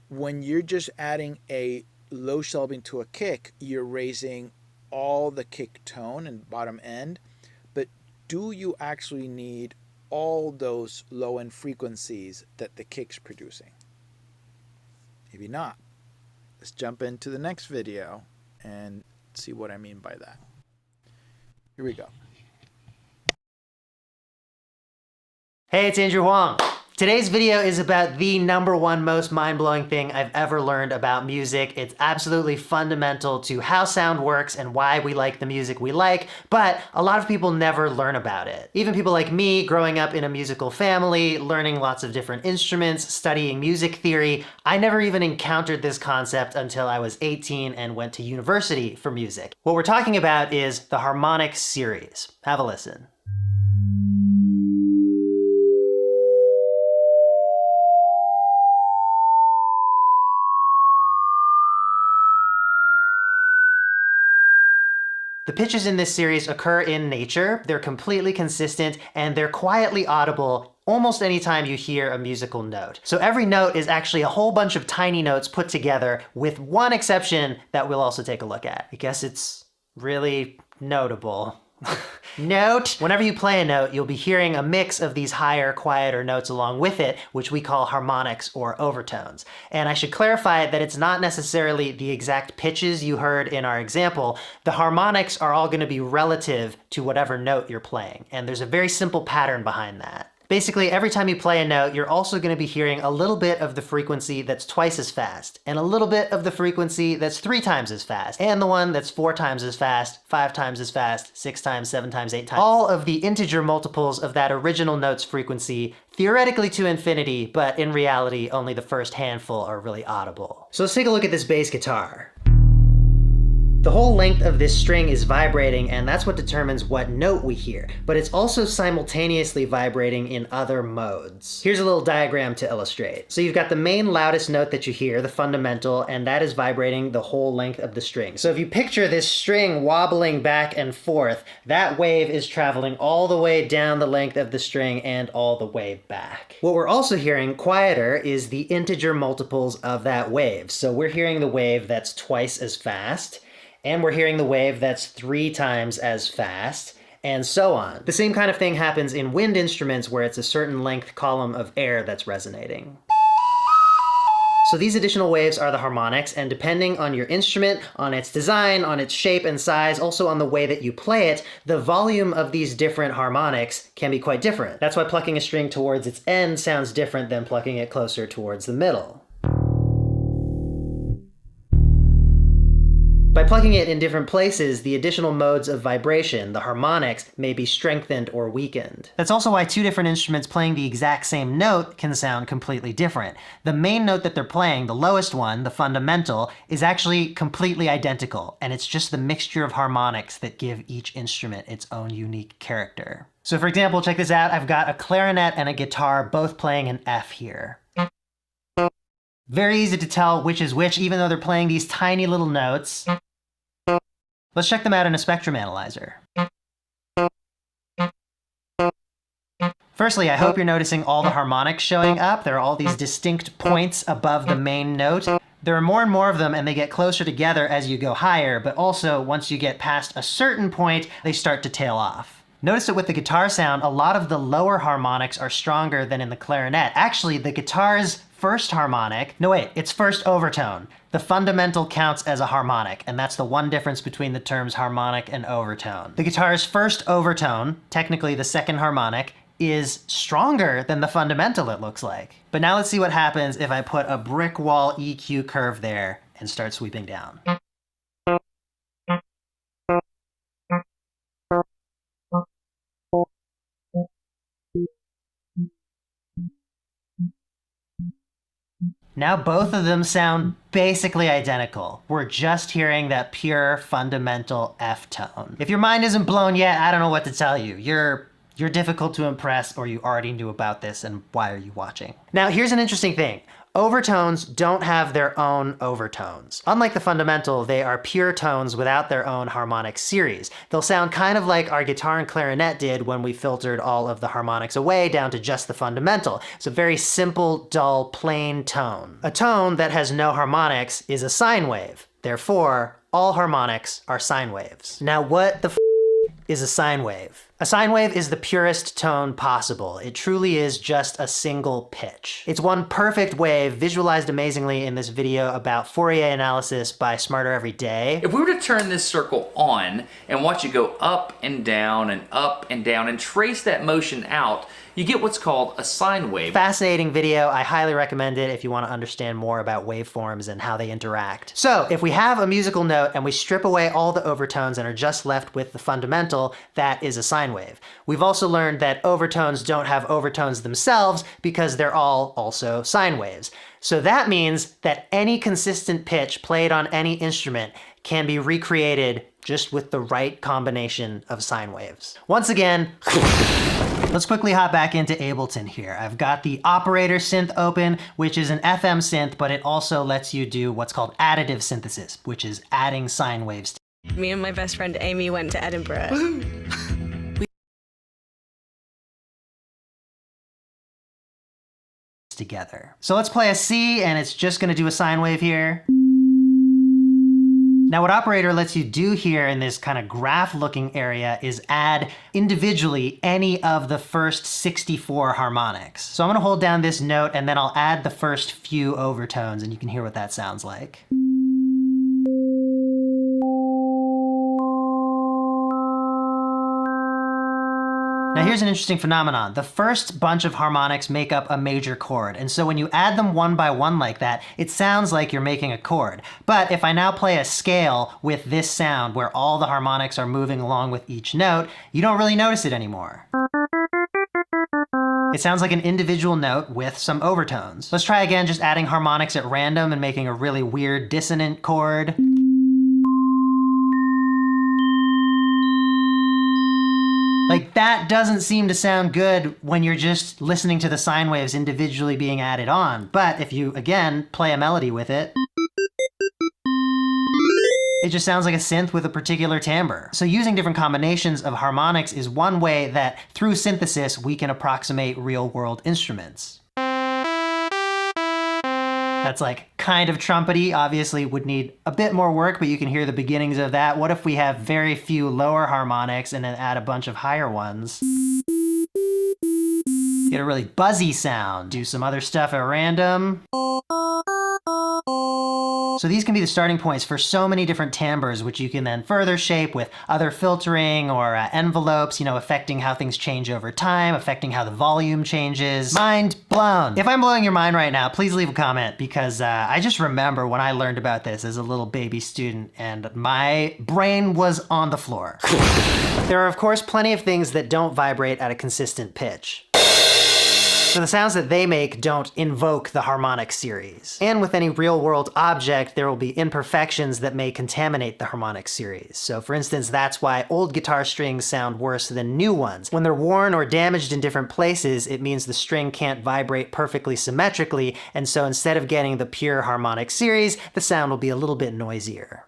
When you're just adding a low shelving to a kick, you're raising all the kick tone and bottom end, but do you actually need all those low end frequencies that the kick's producing? Maybe not. Let's jump into the next video and see what I mean by that. Here we go. Hey, it's Andrew Huang. Today's video is about the #1 most mind-blowing thing I've ever learned about music. It's absolutely fundamental to how sound works and why we like the music we like, but a lot of people never learn about it. Even people like me, growing up in a musical family, learning lots of different instruments, studying music theory, I never even encountered this concept until I was 18 and went to university for music. What we're talking about is the harmonics series. Have a listen. The pitches in this series occur in nature, they're completely consistent, and they're quietly audible almost anytime you hear a musical note. So every note is actually a whole bunch of tiny notes put together, with one exception that we'll also take a look at. I guess it's really notable. Note! Whenever you play a note, you'll be hearing a mix of these higher, quieter notes along with it, which we call harmonics or overtones. And I should clarify that it's not necessarily the exact pitches you heard in our example. The harmonics are all going to be relative to whatever note you're playing, and there's a very simple pattern behind that. Basically, every time you play a note, you're also going to be hearing a little bit of the frequency that's twice as fast, and a little bit of the frequency that's 3 times as fast, and the one that's 4 times as fast, 5 times as fast, 6 times, 7 times, 8 times. All of the integer multiples of that original note's frequency, theoretically to infinity, but in reality, only the first handful are really audible. So let's take a look at this bass guitar. The whole length of this string is vibrating, and that's what determines what note we hear, but it's also simultaneously vibrating in other modes. Here's a little diagram to illustrate. So you've got the main loudest note that you hear, the fundamental, and that is vibrating the whole length of the string. So if you picture this string wobbling back and forth, that wave is traveling all the way down the length of the string and all the way back. What we're also hearing quieter is the integer multiples of that wave. So we're hearing the wave that's twice as fast, and we're hearing the wave that's 3 times as fast, and so on. The same kind of thing happens in wind instruments where it's a certain length column of air that's resonating. So these additional waves are the harmonics, and depending on your instrument, on its design, on its shape and size, also on the way that you play it, the volume of these different harmonics can be quite different. That's why plucking a string towards its end sounds different than plucking it closer towards the middle. By plugging it in different places, the additional modes of vibration, the harmonics, may be strengthened or weakened. That's also why two different instruments playing the exact same note can sound completely different. The main note that they're playing, the lowest one, the fundamental, is actually completely identical, and it's just the mixture of harmonics that give each instrument its own unique character. So for example, check this out. I've got a clarinet and a guitar both playing an F here. Very easy to tell which is which, even though they're playing these tiny little notes. Let's check them out in a spectrum analyzer. Firstly, I hope you're noticing all the harmonics showing up. There are all these distinct points above the main note. There are more and more of them, and they get closer together as you go higher, but also once you get past a certain point, they start to tail off. Notice that with the guitar sound, a lot of the lower harmonics are stronger than in the clarinet. Actually, the guitar's first harmonic, no wait, it's first overtone. The fundamental counts as a harmonic, and that's the one difference between the terms harmonic and overtone. The guitar's first overtone, technically the second harmonic, is stronger than the fundamental, it looks like. But now let's see what happens if I put a brick wall EQ curve there and start sweeping down. Now both of them sound basically identical. We're just hearing that pure fundamental F tone. If your mind isn't blown yet, I don't know what to tell you. You're difficult to impress, or you already knew about this, and why are you watching? Now here's an interesting thing. Overtones don't have their own overtones. Unlike the fundamental, they are pure tones without their own harmonic series. They'll sound kind of like our guitar and clarinet did when we filtered all of the harmonics away down to just the fundamental. It's a very simple, dull, plain tone. A tone that has no harmonics is a sine wave. Therefore, all harmonics are sine waves. Now what the is a sine wave? A sine wave is the purest tone possible. It truly is just a single pitch. It's one perfect wave visualized amazingly in this video about Fourier analysis by Smarter Every Day. If we were to turn this circle on and watch it go up and down and trace that motion out, you get what's called a sine wave. Fascinating video. I highly recommend it if you want to understand more about waveforms and how they interact. So if we have a musical note and we strip away all the overtones and are just left with the fundamental, that is a sine wave. We've also learned that overtones don't have overtones themselves because they're all also sine waves. So that means that any consistent pitch played on any instrument can be recreated just with the right combination of sine waves. Once again, let's quickly hop back into Ableton here. I've got the operator synth open, which is an FM synth, but it also lets you do what's called additive synthesis, which is adding sine waves. Me and my best friend Amy went to Edinburgh. Together. So let's play a C, and it's just gonna do a sine wave here. Now what operator lets you do here in this kind of graph looking area is add individually any of the first 64 harmonics. So I'm gonna hold down this note and then I'll add the first few overtones and you can hear what that sounds like. Now here's an interesting phenomenon. The first bunch of harmonics make up a major chord, and so when you add them one by one like that, it sounds like you're making a chord. But if I now play a scale with this sound where all the harmonics are moving along with each note, you don't really notice it anymore. It sounds like an individual note with some overtones. Let's try again, just adding harmonics at random and making a really weird dissonant chord. Like, that doesn't seem to sound good when you're just listening to the sine waves individually being added on. But if you, again, play a melody with it, it just sounds like a synth with a particular timbre. So using different combinations of harmonics is one way that, through synthesis, we can approximate real-world instruments. That's like kind of trumpety, obviously would need a bit more work, but you can hear the beginnings of that. What if we have very few lower harmonics and then add a bunch of higher ones? Get a really buzzy sound. Do some other stuff at random. So these can be the starting points for so many different timbres, which you can then further shape with other filtering or envelopes, affecting how things change over time, affecting how the volume changes. Mind blown. If I'm blowing your mind right now, please leave a comment, because I just remember when I learned about this as a little baby student and my brain was on the floor. There are, of course, plenty of things that don't vibrate at a consistent pitch. So the sounds that they make don't invoke the harmonic series. And with any real-world object, there will be imperfections that may contaminate the harmonic series. So for instance, that's why old guitar strings sound worse than new ones. When they're worn or damaged in different places, it means the string can't vibrate perfectly symmetrically, and so instead of getting the pure harmonic series, the sound will be a little bit noisier.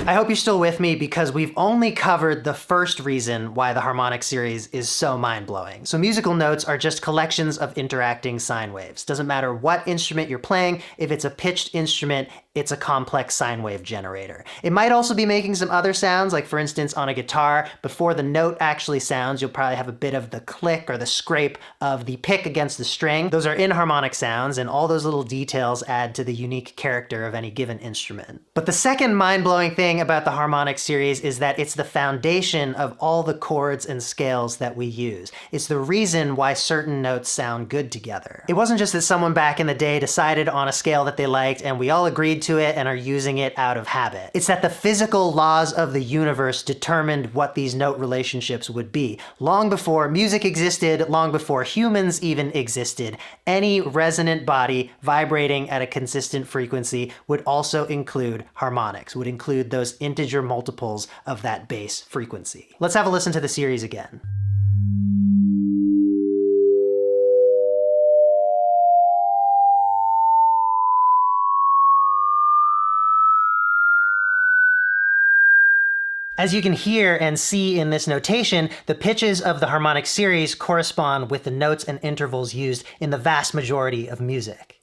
I hope you're still with me, because we've only covered the first reason why the harmonic series is so mind-blowing. So musical notes are just collections of interacting sine waves. Doesn't matter what instrument you're playing, if it's a pitched instrument, it's a complex sine wave generator. It might also be making some other sounds, like for instance on a guitar, before the note actually sounds, you'll probably have a bit of the click or the scrape of the pick against the string. Those are inharmonic sounds, and all those little details add to the unique character of any given instrument. But the second mind-blowing thing about the harmonic series is that it's the foundation of all the chords and scales that we use. It's the reason why certain notes sound good together. It wasn't just that someone back in the day decided on a scale that they liked and we all agreed to it and are using it out of habit. It's that the physical laws of the universe determined what these note relationships would be. Long before music existed, long before humans even existed, any resonant body vibrating at a consistent frequency would also include harmonics, would include those integer multiples of that base frequency. Let's have a listen to the series again. As you can hear and see in this notation, the pitches of the harmonic series correspond with the notes and intervals used in the vast majority of music.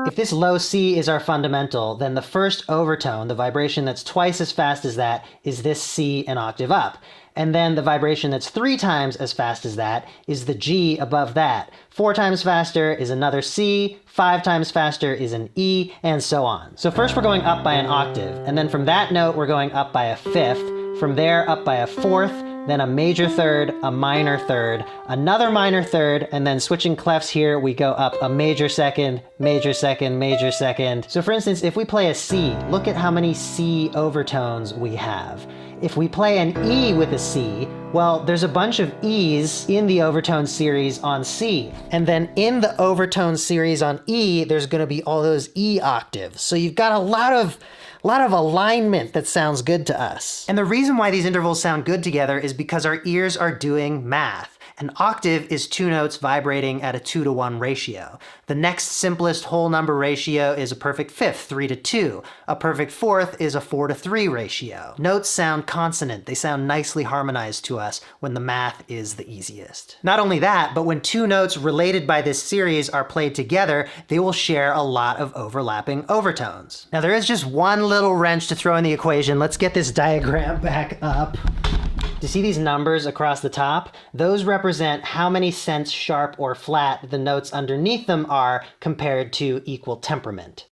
If this low C is our fundamental, then the first overtone, the vibration that's twice as fast as that, is this C an octave up. And then the vibration that's 3 times as fast as that is the G above that. 4 times faster is another C, 5 times faster is an E, and so on. So first we're going up by an octave, and then from that note we're going up by a 5th, from there up by a 4th, then a major third, a minor third, another minor third, and then switching clefs here, we go up a major second, major second, major second. So for instance, if we play a C, look at how many C overtones we have. If we play an E with a C, well, there's a bunch of E's in the overtone series on C. And then in the overtone series on E, there's gonna be all those E octaves. So you've got a lot of alignment that sounds good to us. And the reason why these intervals sound good together is because our ears are doing math. An octave is 2 notes vibrating at a 2-to-1 ratio. The next simplest whole number ratio is a perfect fifth, 3-to-2. A perfect fourth is a 4-to-3 ratio. Notes sound consonant. They sound nicely harmonized to us when the math is the easiest. Not only that, but when 2 notes related by this series are played together, they will share a lot of overlapping overtones. Now there is just one little wrench to throw in the equation. Let's get this diagram back up. Do you see these numbers across the top? Those represent how many cents sharp or flat the notes underneath them are compared to equal temperament.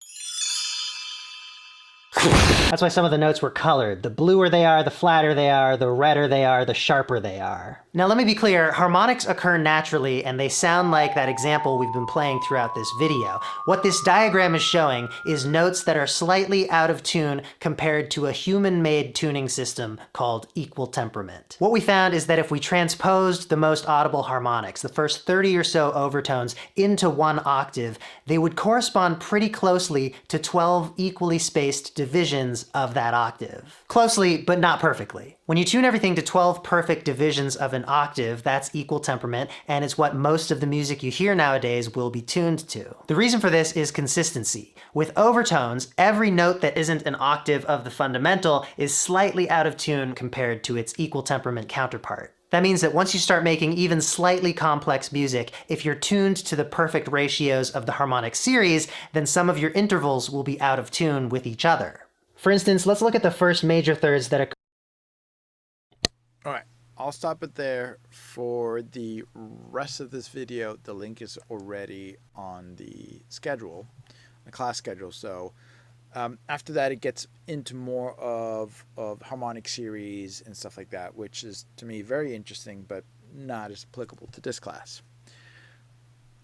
That's why some of the notes were colored. The bluer they are, the flatter they are, the redder they are, the sharper they are. Now let me be clear, harmonics occur naturally and they sound like that example we've been playing throughout this video. What this diagram is showing is notes that are slightly out of tune compared to a human-made tuning system called equal temperament. What we found is that if we transposed the most audible harmonics, the first 30 or so overtones, into 1 octave, they would correspond pretty closely to 12 equally spaced divisions of that octave. Closely, but not perfectly. When you tune everything to 12 perfect divisions of an octave, that's equal temperament, and it's what most of the music you hear nowadays will be tuned to. The reason for this is consistency. With overtones, every note that isn't an octave of the fundamental is slightly out of tune compared to its equal temperament counterpart. That means that once you start making even slightly complex music, if you're tuned to the perfect ratios of the harmonic series, then some of your intervals will be out of tune with each other. For instance, let's look at the first major thirds that occur. All right. I'll stop it there for the rest of this video. The link is already on the schedule, the class schedule. So after that, it gets into more of harmonic series and stuff like that, which is to me very interesting, but not as applicable to this class.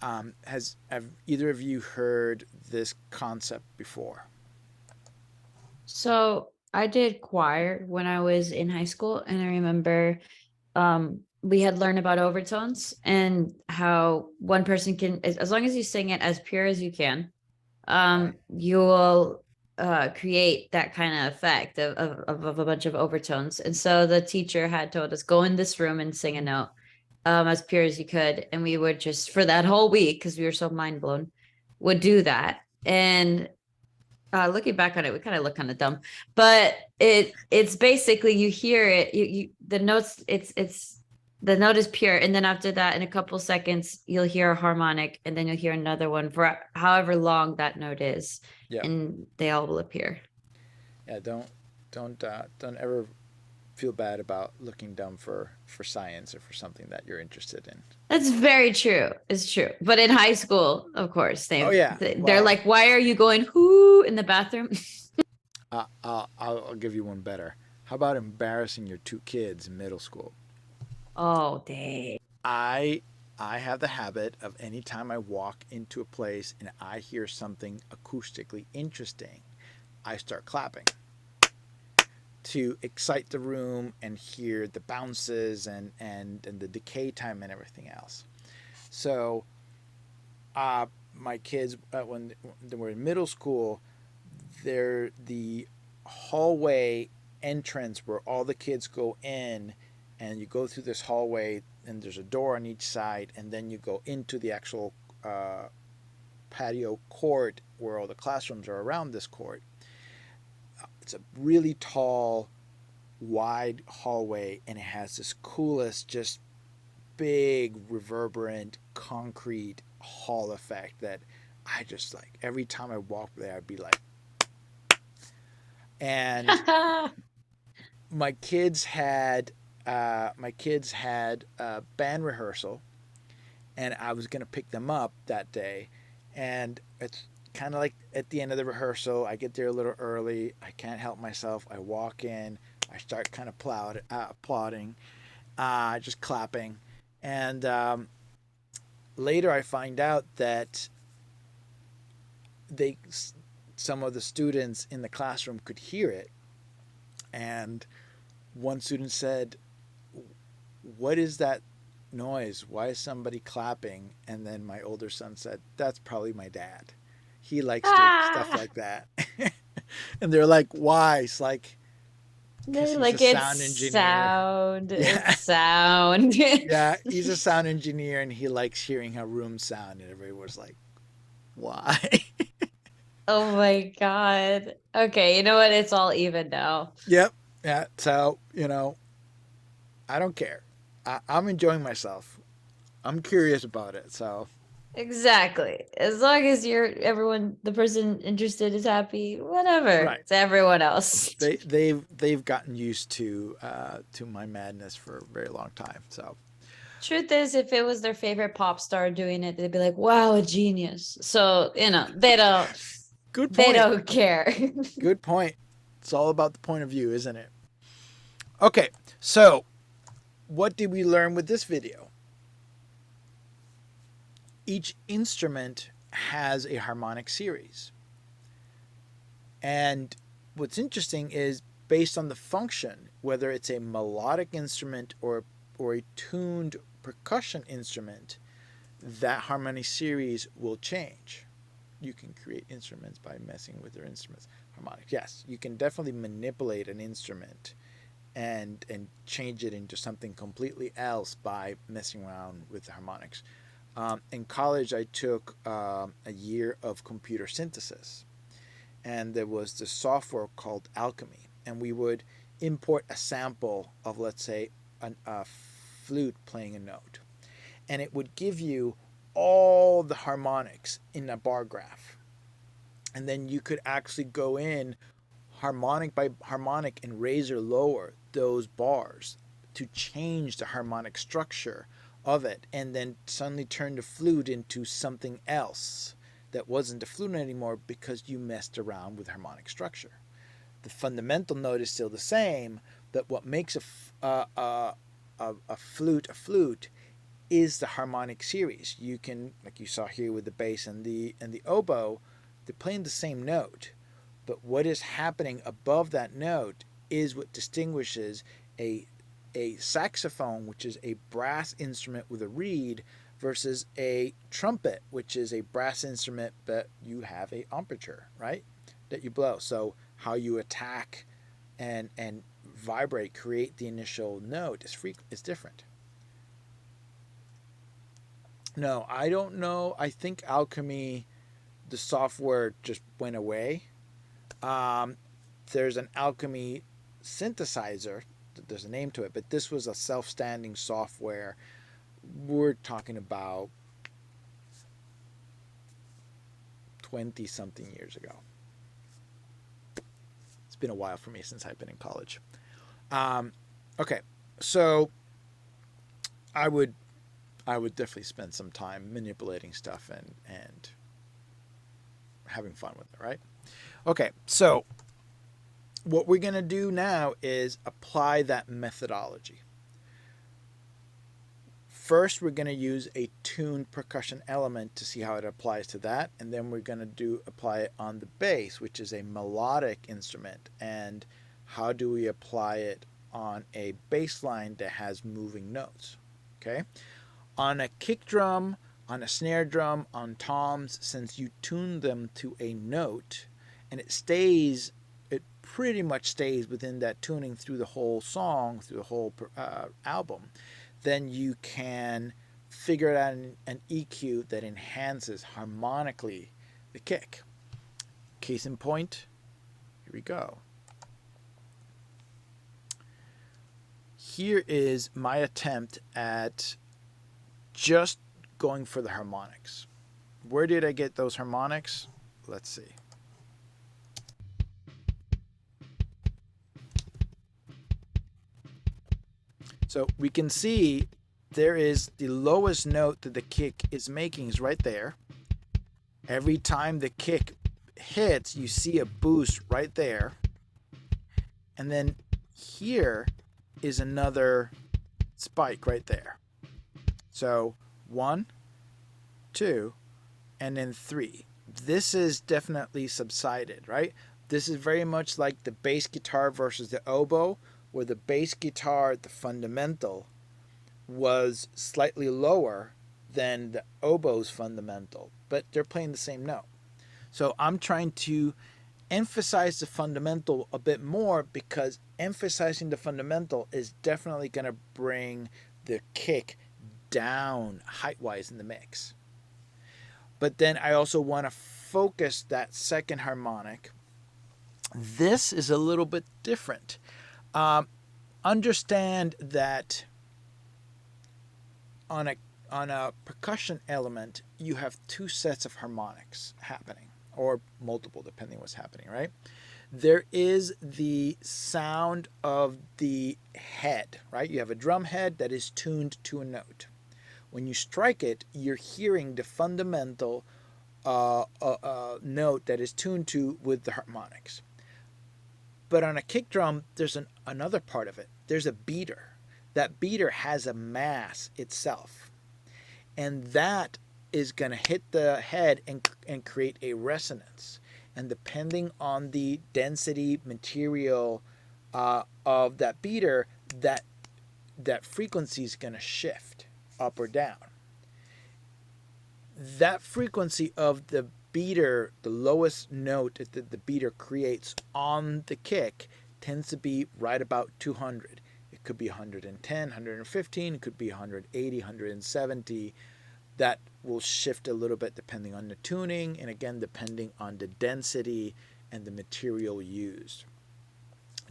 Have either of you heard this concept before? So I did choir when I was in high school, and I remember we had learned about overtones and how one person can, as long as you sing it as pure as you can, you will create that kind of effect of a bunch of overtones. And so the teacher had told us, go in this room and sing a note as pure as you could. And we would just, for that whole week, because we were so mind blown, would do that. And looking back on it, we kind of look kind of dumb, but it's basically, you hear it, you the notes, it's the note is pure, and then after that, in a couple seconds, you'll hear a harmonic, and then you'll hear another one for however long that note is. Yeah. And they all will appear. Yeah, don't ever feel bad about looking dumb for science or for something that you're interested in. That's very true. It's true. But in high school, of course, they're Well, like, why are you going whoo in the bathroom? I'll give you one better. How about embarrassing your two kids in middle school? Oh, dang. I have the habit of anytime I walk into a place and I hear something acoustically interesting, I start clapping to excite the room and hear the bounces and the decay time and everything else. So my kids, when they were in middle school, the hallway entrance where all the kids go in, and you go through this hallway, and there's a door on each side, and then you go into the actual patio court where all the classrooms are around this court. It's a really tall, wide hallway, and it has this coolest, just big, reverberant, concrete hall effect that I just like. Every time I walk there, I'd be like, and my kids had a band rehearsal, and I was gonna pick them up that day, and it's kind of like at the end of the rehearsal, I get there a little early. I can't help myself. I walk in. I start kind of applauding, just clapping, and later I find out that some of the students in the classroom could hear it, and one student said, "What is that noise? Why is somebody clapping?" And then my older son said, "That's probably my dad. He likes to stuff like that." And they're like, "Why?" It's like, They're he's like, a it's sound engineer. sound. Yeah. It's sound. Yeah, he's a sound engineer, and he likes hearing how rooms sound. And everybody was like, "Why?" Oh my God. Okay, you know what? It's all even now. Yep. Yeah. So, I don't care. I'm enjoying myself. I'm curious about it. So, Exactly. As long as the person interested is happy, whatever. Right. It's everyone else. they've gotten used to my madness for a very long time. So, Truth is, if it was their favorite pop star doing it, they'd be like, wow, a genius. So, they don't good they point. don't care. Good point. It's all about the point of view, isn't it? Okay. So, what did we learn with this video? Each instrument has a harmonic series. And what's interesting is, based on the function, whether it's a melodic instrument or a tuned percussion instrument, that harmonic series will change. You can create instruments by messing with their instruments. Harmonics, yes, you can definitely manipulate an instrument and change it into something completely else by messing around with the harmonics. In college, I took a year of computer synthesis, and there was this software called Alchemy, and we would import a sample of, let's say, a flute playing a note, and it would give you all the harmonics in a bar graph, and then you could actually go in harmonic by harmonic and raise or lower those bars to change the harmonic structure of it and then suddenly turn the flute into something else that wasn't the flute anymore because you messed around with harmonic structure. The fundamental note is still the same, but what makes a flute is the harmonic series. You can, like you saw here with the bass and the oboe, they're playing the same note, but what is happening above that note is what distinguishes a saxophone, which is a brass instrument with a reed, versus a trumpet, which is a brass instrument but you have a aperture, right, that you blow. So how you attack and vibrate, create the initial note is different. No, I don't know. I think Alchemy, the software just went away. There's an Alchemy synthesizer. There's a name to it, but this was a self-standing software. We're talking about 20-something years ago. It's been a while for me since I've been in college. Okay, so I would definitely spend some time manipulating stuff and having fun with it, right? Okay, so what we're going to do now is apply that methodology. First, we're going to use a tuned percussion element to see how it applies to that, and then we're going to apply it on the bass, which is a melodic instrument, and how do we apply it on a bass line that has moving notes, okay? On a kick drum, on a snare drum, on toms, since you tune them to a note, and it pretty much stays within that tuning through the whole song, through the whole album, then you can figure out an EQ that enhances harmonically the kick. Case in point, here we go. Here is my attempt at just going for the harmonics. Where did I get those harmonics? Let's see. So we can see there is the lowest note that the kick is making is right there. Every time the kick hits, you see a boost right there. And then here is another spike right there. So 1, 2, and then 3. This is definitely subsided, right? This is very much like the bass guitar versus the oboe, where the bass guitar, the fundamental, was slightly lower than the oboe's fundamental, but they're playing the same note. So I'm trying to emphasize the fundamental a bit more, because emphasizing the fundamental is definitely going to bring the kick down height-wise in the mix. But then I also want to focus that second harmonic. This is a little bit different. Understand that on a percussion element, you have 2 sets of harmonics happening, or multiple, depending what's happening, right? There is the sound of the head, right? You have a drum head that is tuned to a note. When you strike it, you're hearing the fundamental note that is tuned to with the harmonics. But on a kick drum, there's another part of it. There's a beater. That beater has a mass itself. And that is going to hit the head and create a resonance. And depending on the density material of that beater, that frequency is going to shift up or down. That frequency of the beater, the lowest note that the beater creates on the kick, tends to be right about 200. It could be 110, 115, it could be 180, 170. That will shift a little bit depending on the tuning, and again, depending on the density and the material used.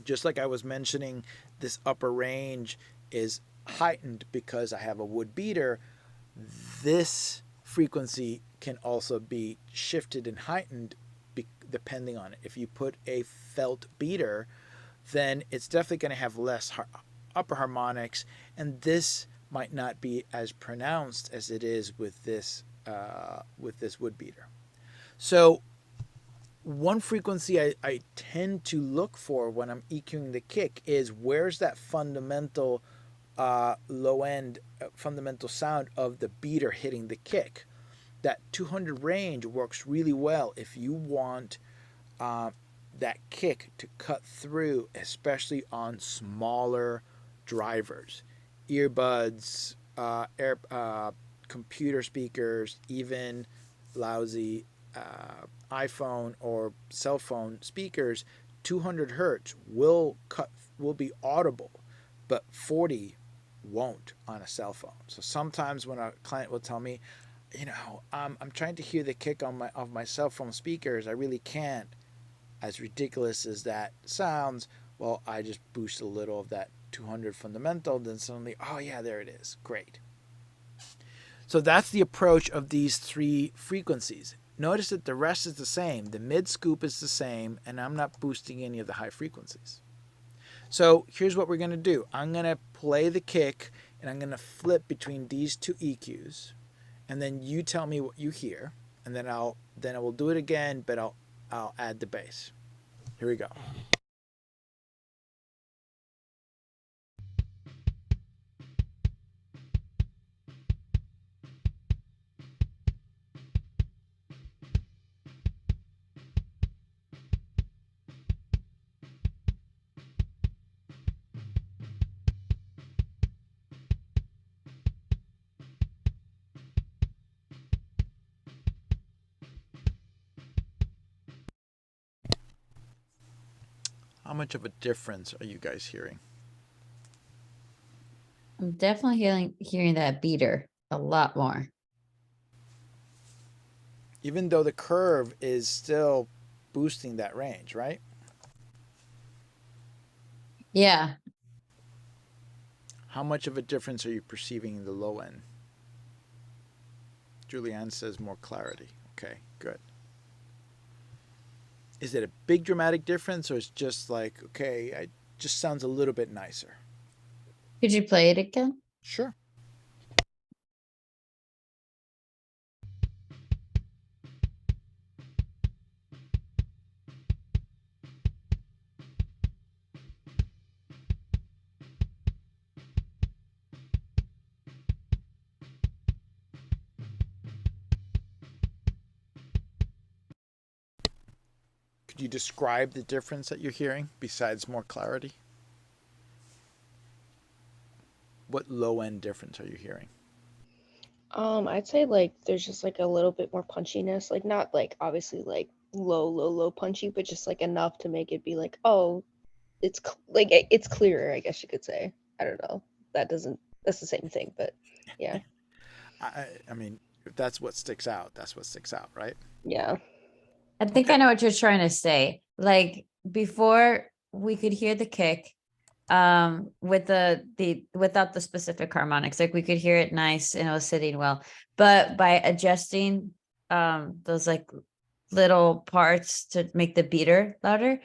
Just like I was mentioning, this upper range is heightened because I have a wood beater. This frequency can also be shifted and heightened depending on it. If you put a felt beater, then it's definitely going to have less upper harmonics, and this might not be as pronounced as it is with this wood beater. So one frequency I tend to look for when I'm EQing the kick is where's that fundamental low end fundamental sound of the beater hitting the kick. That 200 range works really well if you want that kick to cut through, especially on smaller drivers, earbuds, computer speakers, even lousy iPhone or cell phone speakers. 200 hertz will be audible, but 40 won't on a cell phone. So sometimes when a client will tell me, I'm trying to hear the kick of my cell phone speakers, I really can't. As ridiculous as that sounds, well, I just boost a little of that 200 fundamental, then suddenly, oh yeah, there it is. Great. So that's the approach of these three frequencies. Notice that the rest is the same. The mid scoop is the same, and I'm not boosting any of the high frequencies. So here's what we're going to do. I'm going to play the kick, and I'm going to flip between these two EQs, and then you tell me what you hear, and then I will do it again, but I'll add the bass. Here we go. How much of a difference are you guys hearing? I'm definitely hearing that beater a lot more. Even though the curve is still boosting that range, right? Yeah. How much of a difference are you perceiving in the low end? Julianne says more clarity. Okay, good. Is it a big dramatic difference, or it's just like, okay, it just sounds a little bit nicer? Could you play it again? Sure. Could you describe the difference that you're hearing besides more clarity? What low end difference are you hearing? I'd say like there's just like a little bit more punchiness, like not like obviously like low punchy, but just like enough to make it be like, oh, it's clearer, I guess you could say. I don't know. That's the same thing, but yeah. I mean, if that's what sticks out, that's what sticks out, right? Yeah. I think I know what you're trying to say. Like before we could hear the kick with the without the specific harmonics, like we could hear it nice and it was sitting well, but by adjusting those like little parts to make the beater louder,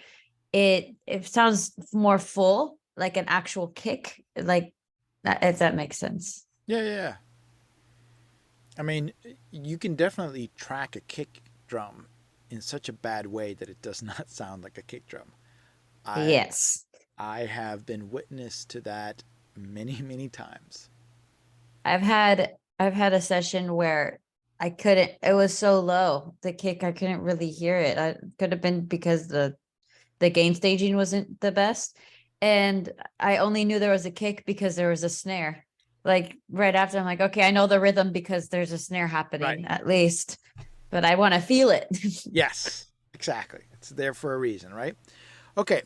it sounds more full, like an actual kick, like that, if that makes sense. Yeah. I mean, you can definitely track a kick drum in such a bad way that it does not sound like a kick drum. Yes. I have been witness to that many times. I've had a session where I couldn't, it was so low, the kick, I couldn't really hear it. I could have been because the gain staging wasn't the best. And I only knew there was a kick because there was a snare. Like right after, I'm like, okay, I know the rhythm because there's a snare happening at least, but I want to feel it. Yes, exactly. It's there for a reason, right? Okay.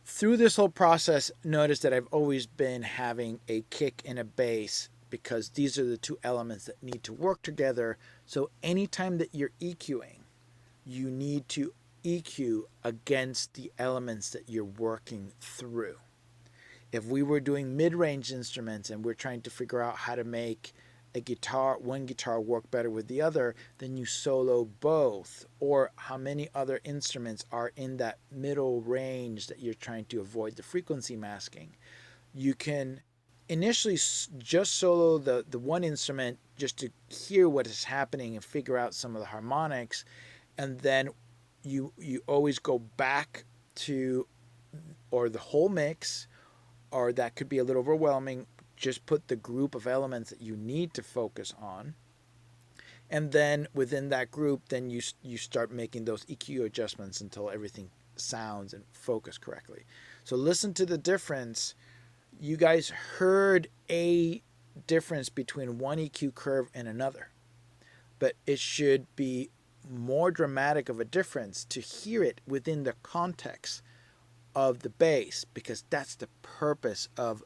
Through this whole process, notice that I've always been having a kick and a bass because these are the two elements that need to work together. So anytime that you're EQing, you need to EQ against the elements that you're working through. If we were doing mid-range instruments and we're trying to figure out how to make one guitar work better with the other, then you solo both, or how many other instruments are in that middle range that you're trying to avoid the frequency masking. you can initially just solo the one instrument just to hear what is happening and figure out some of the harmonics, and then you always go back to, or the whole mix, or that could be a little overwhelming. Just put the group of elements that you need to focus on, and then within that group, then you start making those EQ adjustments until everything sounds and focus correctly. So listen to the difference. You guys heard a difference between one EQ curve and another, but it should be more dramatic of a difference to hear it within the context of the bass, because that's the purpose of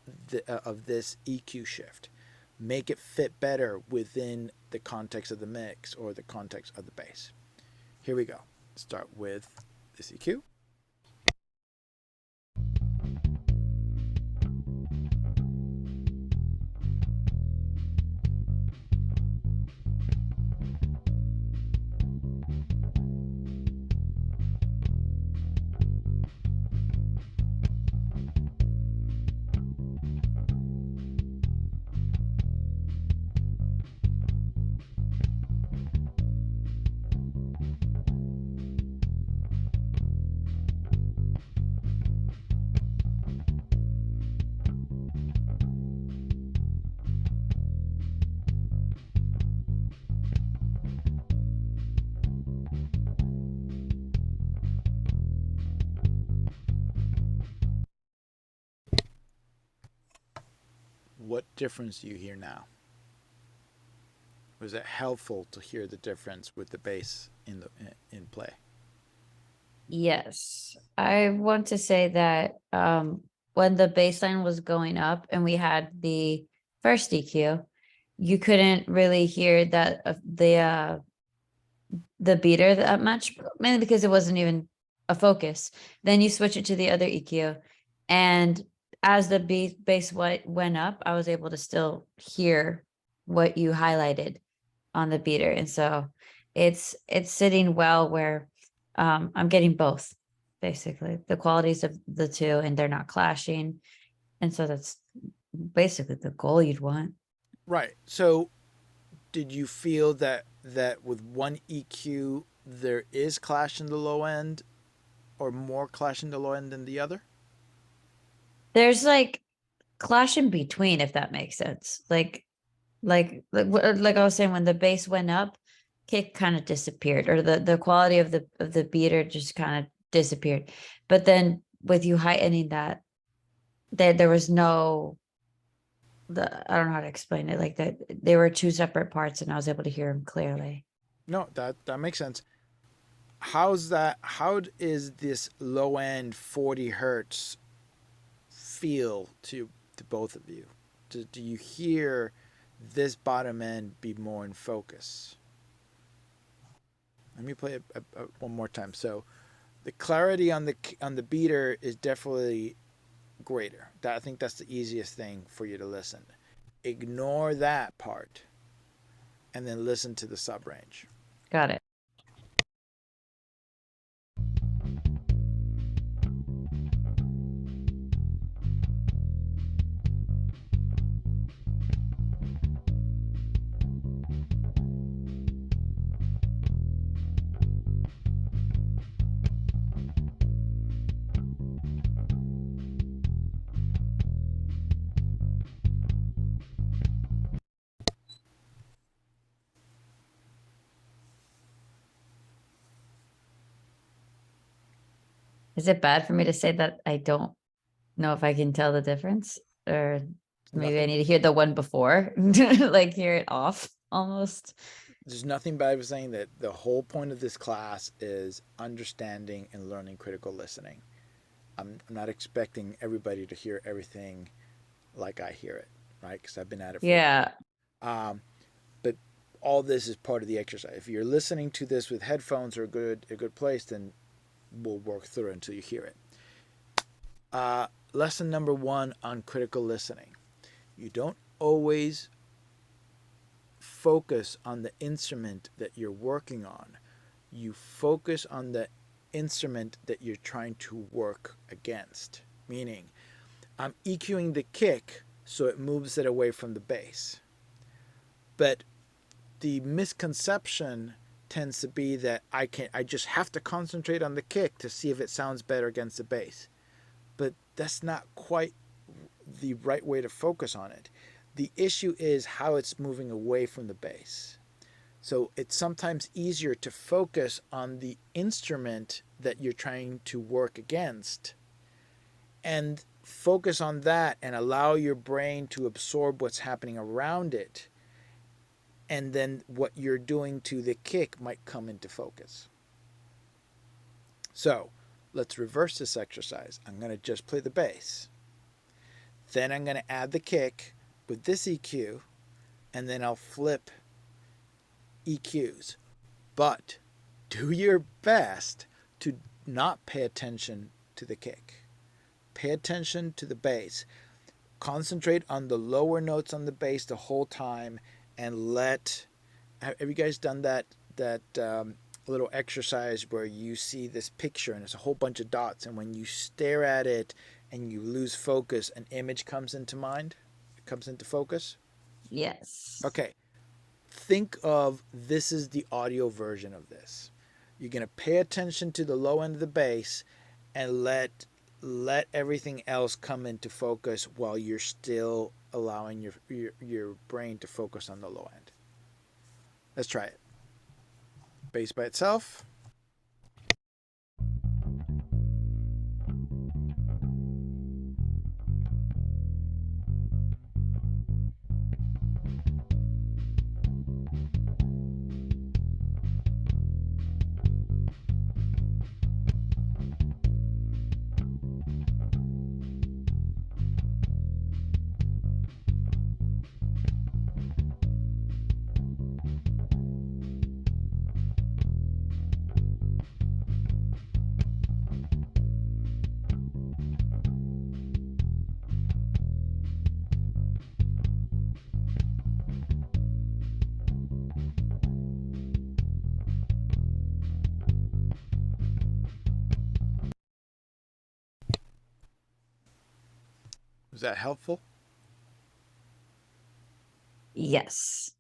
this EQ shift. Make it fit better within the context of the mix or the context of the bass. Here we go. Start with this EQ. What difference do you hear now? Was it helpful to hear the difference with the bass in play? Yes, I want to say that when the bass line was going up and we had the first EQ, you couldn't really hear that the beater that much, mainly because it wasn't even a focus. Then you switch it to the other EQ, and as the bass went up, I was able to still hear what you highlighted on the beater, and so it's sitting well where I'm getting both, basically the qualities of the two, and they're not clashing, and so that's basically the goal you'd want. Right. So did you feel that with one EQ there is clash in the low end, or more clash in the low end than the other? There's like clash in between, if that makes sense. Like I was saying, when the bass went up, kick kind of disappeared, or the quality of the beater just kind of disappeared. But then with you heightening that, there was no, I don't know how to explain it, like that they were two separate parts, and I was able to hear them clearly. No, that makes sense. How is this low end 40 hertz feel to both of you? Do you hear this bottom end be more in focus? Let me play it one more time. So the clarity on the beater is definitely greater. I think that's the easiest thing for you to listen. Ignore that part and then listen to the sub range. Got it. Is it bad for me to say that I don't know if I can tell the difference, or maybe I Nothing. need to hear the one before, like hear it off almost? There's nothing bad with saying that the whole point of this class is understanding and learning critical listening. I'm not expecting everybody to hear everything like I hear it, right? Because I've been at it for Yeah. but all this is part of the exercise. If you're listening to this with headphones or a good place, then we'll work through it until you hear it. Lesson number 1 on critical listening. You don't always focus on the instrument that you're working on. You focus on the instrument that you're trying to work against. Meaning, I'm EQing the kick so it moves it away from the bass. But the misconception tends to be that I just have to concentrate on the kick to see if it sounds better against the bass. But that's not quite the right way to focus on it. The issue is how it's moving away from the bass. So it's sometimes easier to focus on the instrument that you're trying to work against and focus on that and allow your brain to absorb what's happening around it. And then what you're doing to the kick might come into focus. So let's reverse this exercise. I'm going to just play the bass. Then I'm going to add the kick with this EQ, and then I'll flip EQs. But do your best to not pay attention to the kick. Pay attention to the bass. Concentrate on the lower notes on the bass the whole time, and have you guys done that little exercise where you see this picture and it's a whole bunch of dots, and when you stare at it and you lose focus, an image comes into mind? It comes into focus? Yes. Okay. Think of this is the audio version of this. You're going to pay attention to the low end of the bass and let everything else come into focus while you're still allowing your brain to focus on the low end. Let's try it. Bass by itself. Was that helpful? Yes.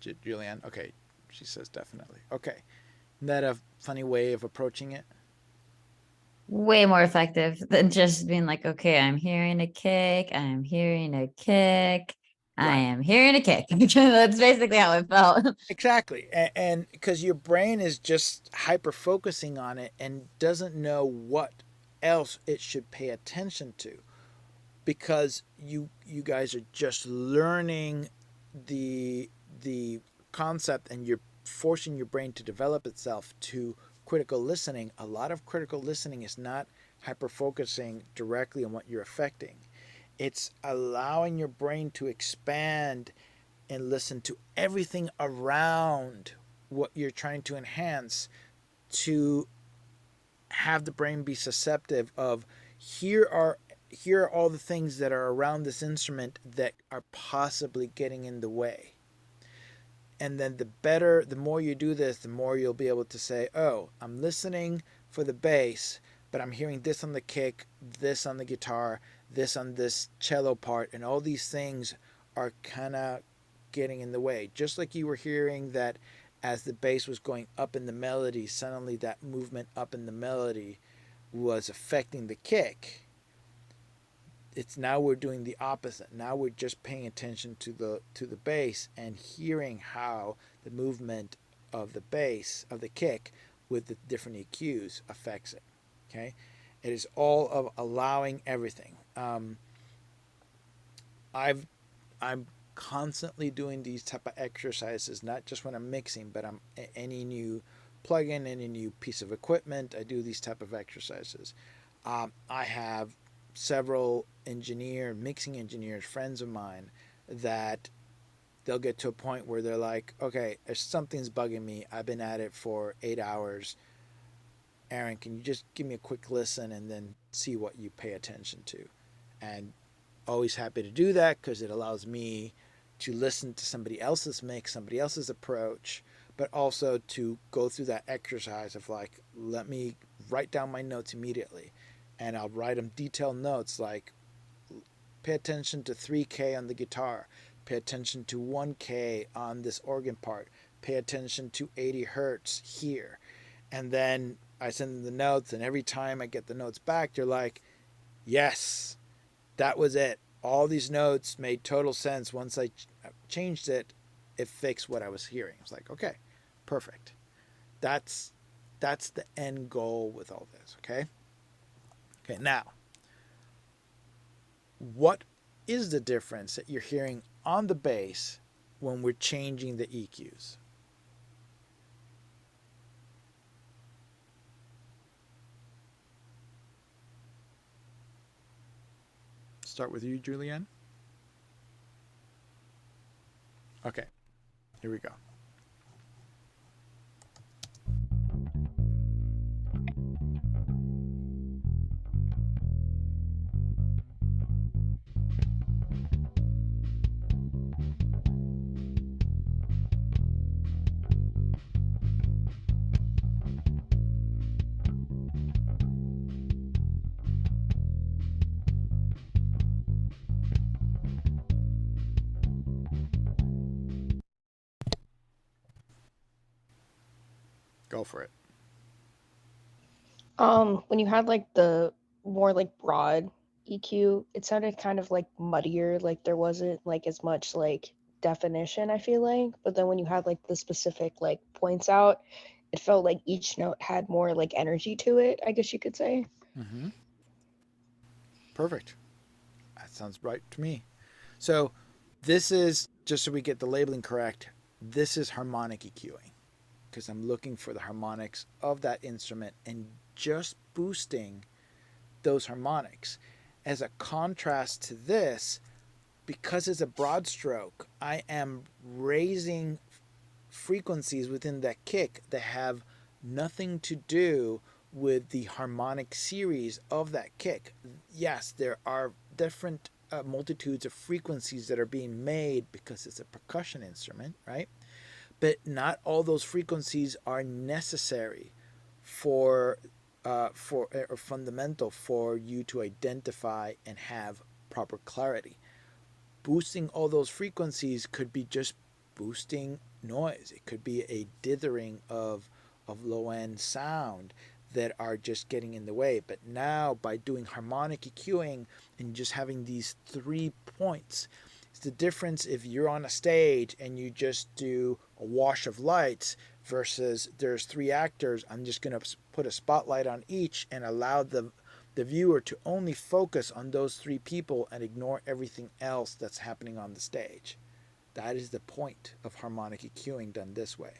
Julianne? Okay. She says definitely. Okay. Isn't that a funny way of approaching it? Way more effective than just being like, okay, I'm hearing a kick, I'm hearing a kick, I Right. am hearing a kick. That's basically how it felt. Exactly. And because your brain is just hyper focusing on it and doesn't know what else it should pay attention to, because you guys are just learning the concept, and you're forcing your brain to develop itself to critical listening. A lot of critical listening is not hyper focusing directly on what you're affecting. It's allowing your brain to expand and listen to everything around what you're trying to enhance, to have the brain be susceptible of here are all the things that are around this instrument that are possibly getting in the way. And then the more you do this, the more you'll be able to say, oh, I'm listening for the bass, but I'm hearing this on the kick, this on the guitar, this on this cello part, and all these things are kind of getting in the way. Just like you were hearing that as the bass was going up in the melody, suddenly that movement up in the melody was affecting the kick. It's now we're doing the opposite. Now we're just paying attention to the bass and hearing how the movement of the bass, of the kick, with the different EQs affects it. Okay, it is all of allowing everything. I'm constantly doing these type of exercises, not just when I'm mixing, but I'm any new plugin, any new piece of equipment. I do these type of exercises. I have several mixing engineers, friends of mine, that they'll get to a point where they're like, okay, if something's bugging me, I've been at it for 8 hours. Aaron, can you just give me a quick listen and then see what you pay attention to? And always happy to do that, because it allows me to listen to somebody else's mix, somebody else's approach, but also to go through that exercise of like, let me write down my notes immediately and I'll write them detailed notes like pay attention to 3K on the guitar, pay attention to 1K on this organ part, pay attention to 80 hertz here. And then I send them the notes, and every time I get the notes back, they're like, yes, that was it. All these notes made total sense. Once I changed it, it fixed what I was hearing. I was like, okay, perfect. That's the end goal with all this, okay? Okay, now, what is the difference that you're hearing on the bass when we're changing the EQs? Start with you, Julianne. Okay, here we go. Go for it. When you had like the more like broad EQ, it sounded kind of like muddier, like there wasn't like as much like definition, I feel like. But then when you had like the specific like points out, it felt like each note had more like energy to it, I guess you could say. Mm-hmm. Perfect. That sounds right to me. So this is, just so we get the labeling correct, this is harmonic EQing, because I'm looking for the harmonics of that instrument and just boosting those harmonics. As a contrast to this, because it's a broad stroke, I am raising frequencies within that kick that have nothing to do with the harmonic series of that kick. Yes, there are different multitudes of frequencies that are being made because it's a percussion instrument, right? But not all those frequencies are necessary for or fundamental for you to identify and have proper clarity. Boosting all those frequencies could be just boosting noise. It could be a dithering of low end sound that are just getting in the way. But now by doing harmonic EQing and just having these 3 points, it's the difference if you're on a stage and you just do a wash of lights versus there's 3 actors. I'm just going to put a spotlight on each and allow the viewer to only focus on those 3 people and ignore everything else that's happening on the stage. That is the point of harmonic EQing done this way.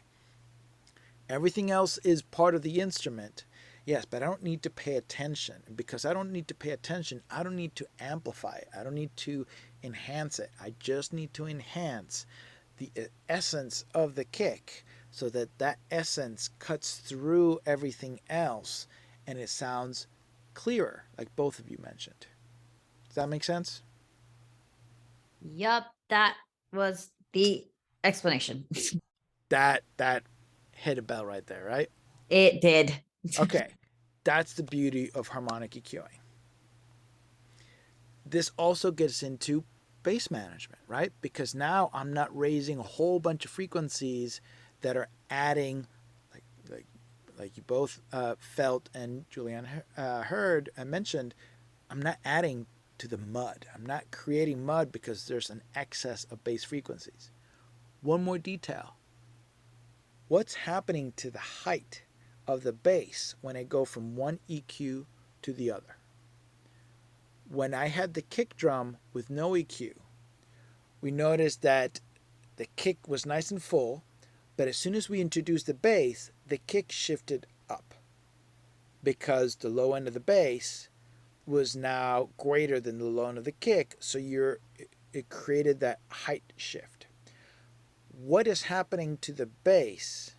Everything else is part of the instrument, yes, but I don't need to pay attention. And because I don't need to pay attention, I don't need to amplify it. I don't need to enhance it. I just need to enhance the essence of the kick so that that essence cuts through everything else and it sounds clearer, like both of you mentioned. Does that make sense? Yup, that was the explanation. That hit a bell right there, right? It did. Okay, that's the beauty of harmonic EQing. This also gets into bass management, right? Because now I'm not raising a whole bunch of frequencies that are adding, like you both felt and Julianne heard and mentioned, I'm not adding to the mud. I'm not creating mud because there's an excess of bass frequencies. One more detail. What's happening to the height of the bass when I go from one EQ to the other? When I had the kick drum with no EQ, we noticed that the kick was nice and full, but as soon as we introduced the bass, the kick shifted up because the low end of the bass was now greater than the low end of the kick, so it created that height shift. What is happening to the bass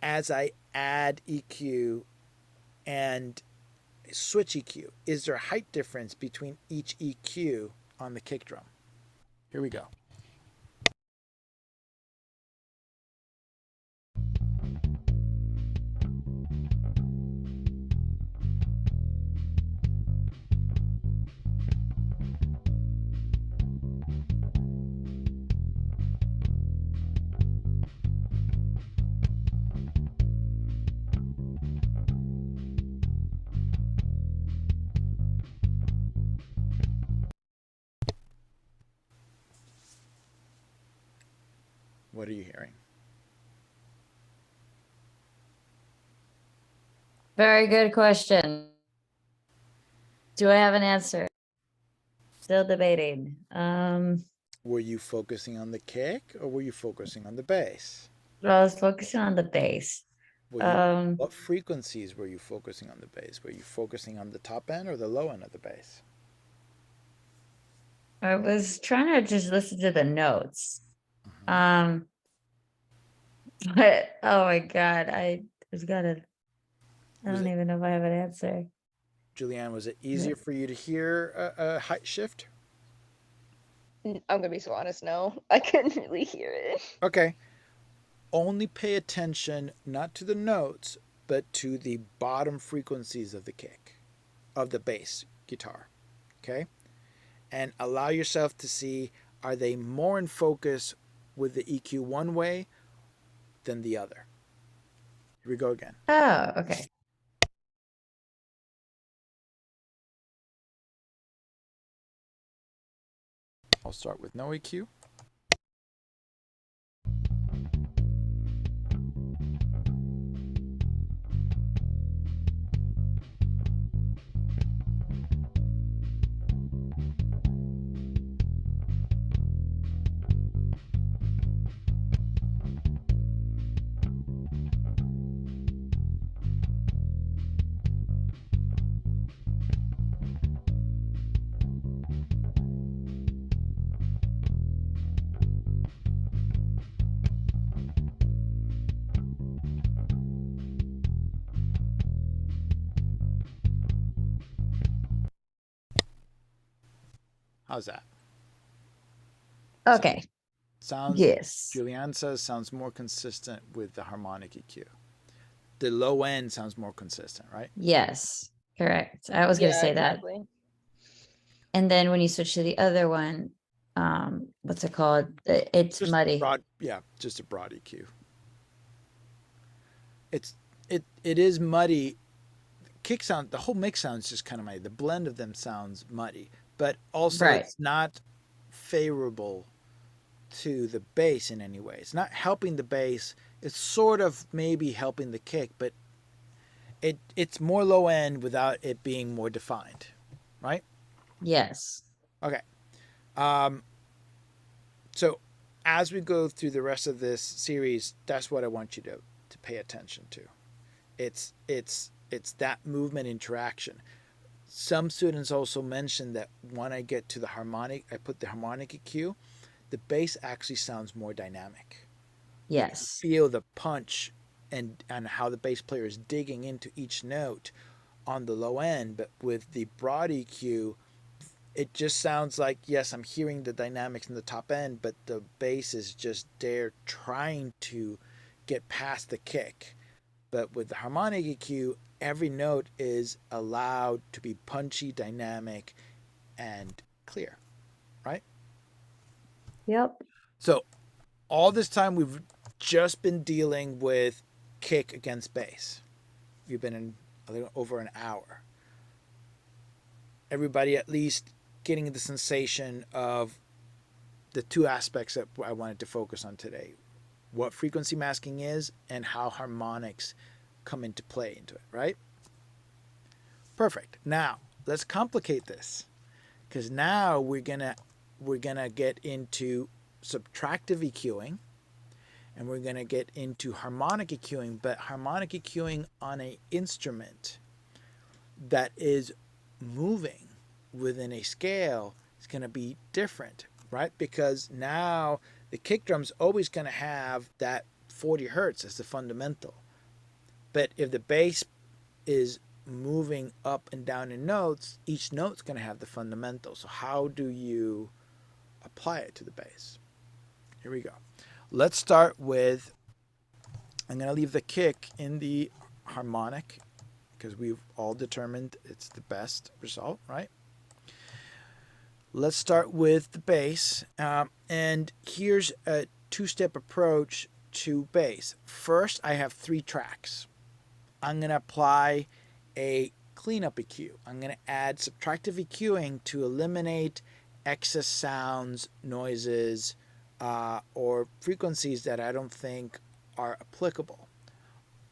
as I add EQ and switch EQ? Is there a height difference between each EQ on the kick drum? Here we go. What are you hearing? Very good question. Do I have an answer? Still debating. Were you focusing on the kick or were you focusing on the bass? I was focusing on the bass. What frequencies were you focusing on the bass? Were you focusing on the top end or the low end of the bass? I was trying to just listen to the notes. But oh my God, I don't even know if I have an answer. Julianne, was it easier for you to hear a height shift? I'm gonna be so honest, no. I couldn't really hear it. Okay. Only pay attention not to the notes, but to the bottom frequencies of the kick, of the bass guitar. Okay? And allow yourself to see, are they more in focus with the EQ one way than the other? Here we go again. Oh, okay. I'll start with no EQ. How's that? Okay. Sounds, yes. Julianne says, sounds more consistent with the harmonic EQ. The low end sounds more consistent, right? Yes, correct. I was gonna say exactly. that. And then when you switch to the other one, what's it called? It's Just muddy. broad, yeah, just a broad EQ. It is muddy. Kick sound, the whole mix sounds just kind of muddy. The blend of them sounds muddy, but also Right. it's not favorable to the bass in any way. It's not helping the bass. It's sort of maybe helping the kick, but it's more low end without it being more defined, right? Yes. Okay. So as we go through the rest of this series, that's what I want you to pay attention to. It's that movement interaction. Some students also mention that when I get to the harmonic, I put the harmonic EQ, the bass actually sounds more dynamic. Yes. You feel the punch and how the bass player is digging into each note on the low end, but with the broad EQ, it just sounds like, yes, I'm hearing the dynamics in the top end, but the bass is just there trying to get past the kick. But with the harmonic EQ, every note is allowed to be punchy, dynamic, and clear, right? Yep. So all this time we've just been dealing with kick against bass. We've been in a little over an hour. Everybody at least getting the sensation of the two aspects that I wanted to focus on today. What frequency masking is and how harmonics come into play into it, right? Perfect. Now, let's complicate this, because now we're gonna get into subtractive EQing, and we're gonna get into harmonic EQing, but harmonic EQing on an instrument that is moving within a scale is gonna be different, right? Because now the kick drum's always gonna have that 40 hertz as the fundamental. But if the bass is moving up and down in notes, each note's going to have the fundamental. So how do you apply it to the bass? Here we go. Let's start with, I'm going to leave the kick in the harmonic because we've all determined it's the best result, right? Let's start with the bass. And here's a two-step approach to bass. First, I have 3 tracks. I'm going to apply a cleanup EQ. I'm going to add subtractive EQing to eliminate excess sounds, noises, or frequencies that I don't think are applicable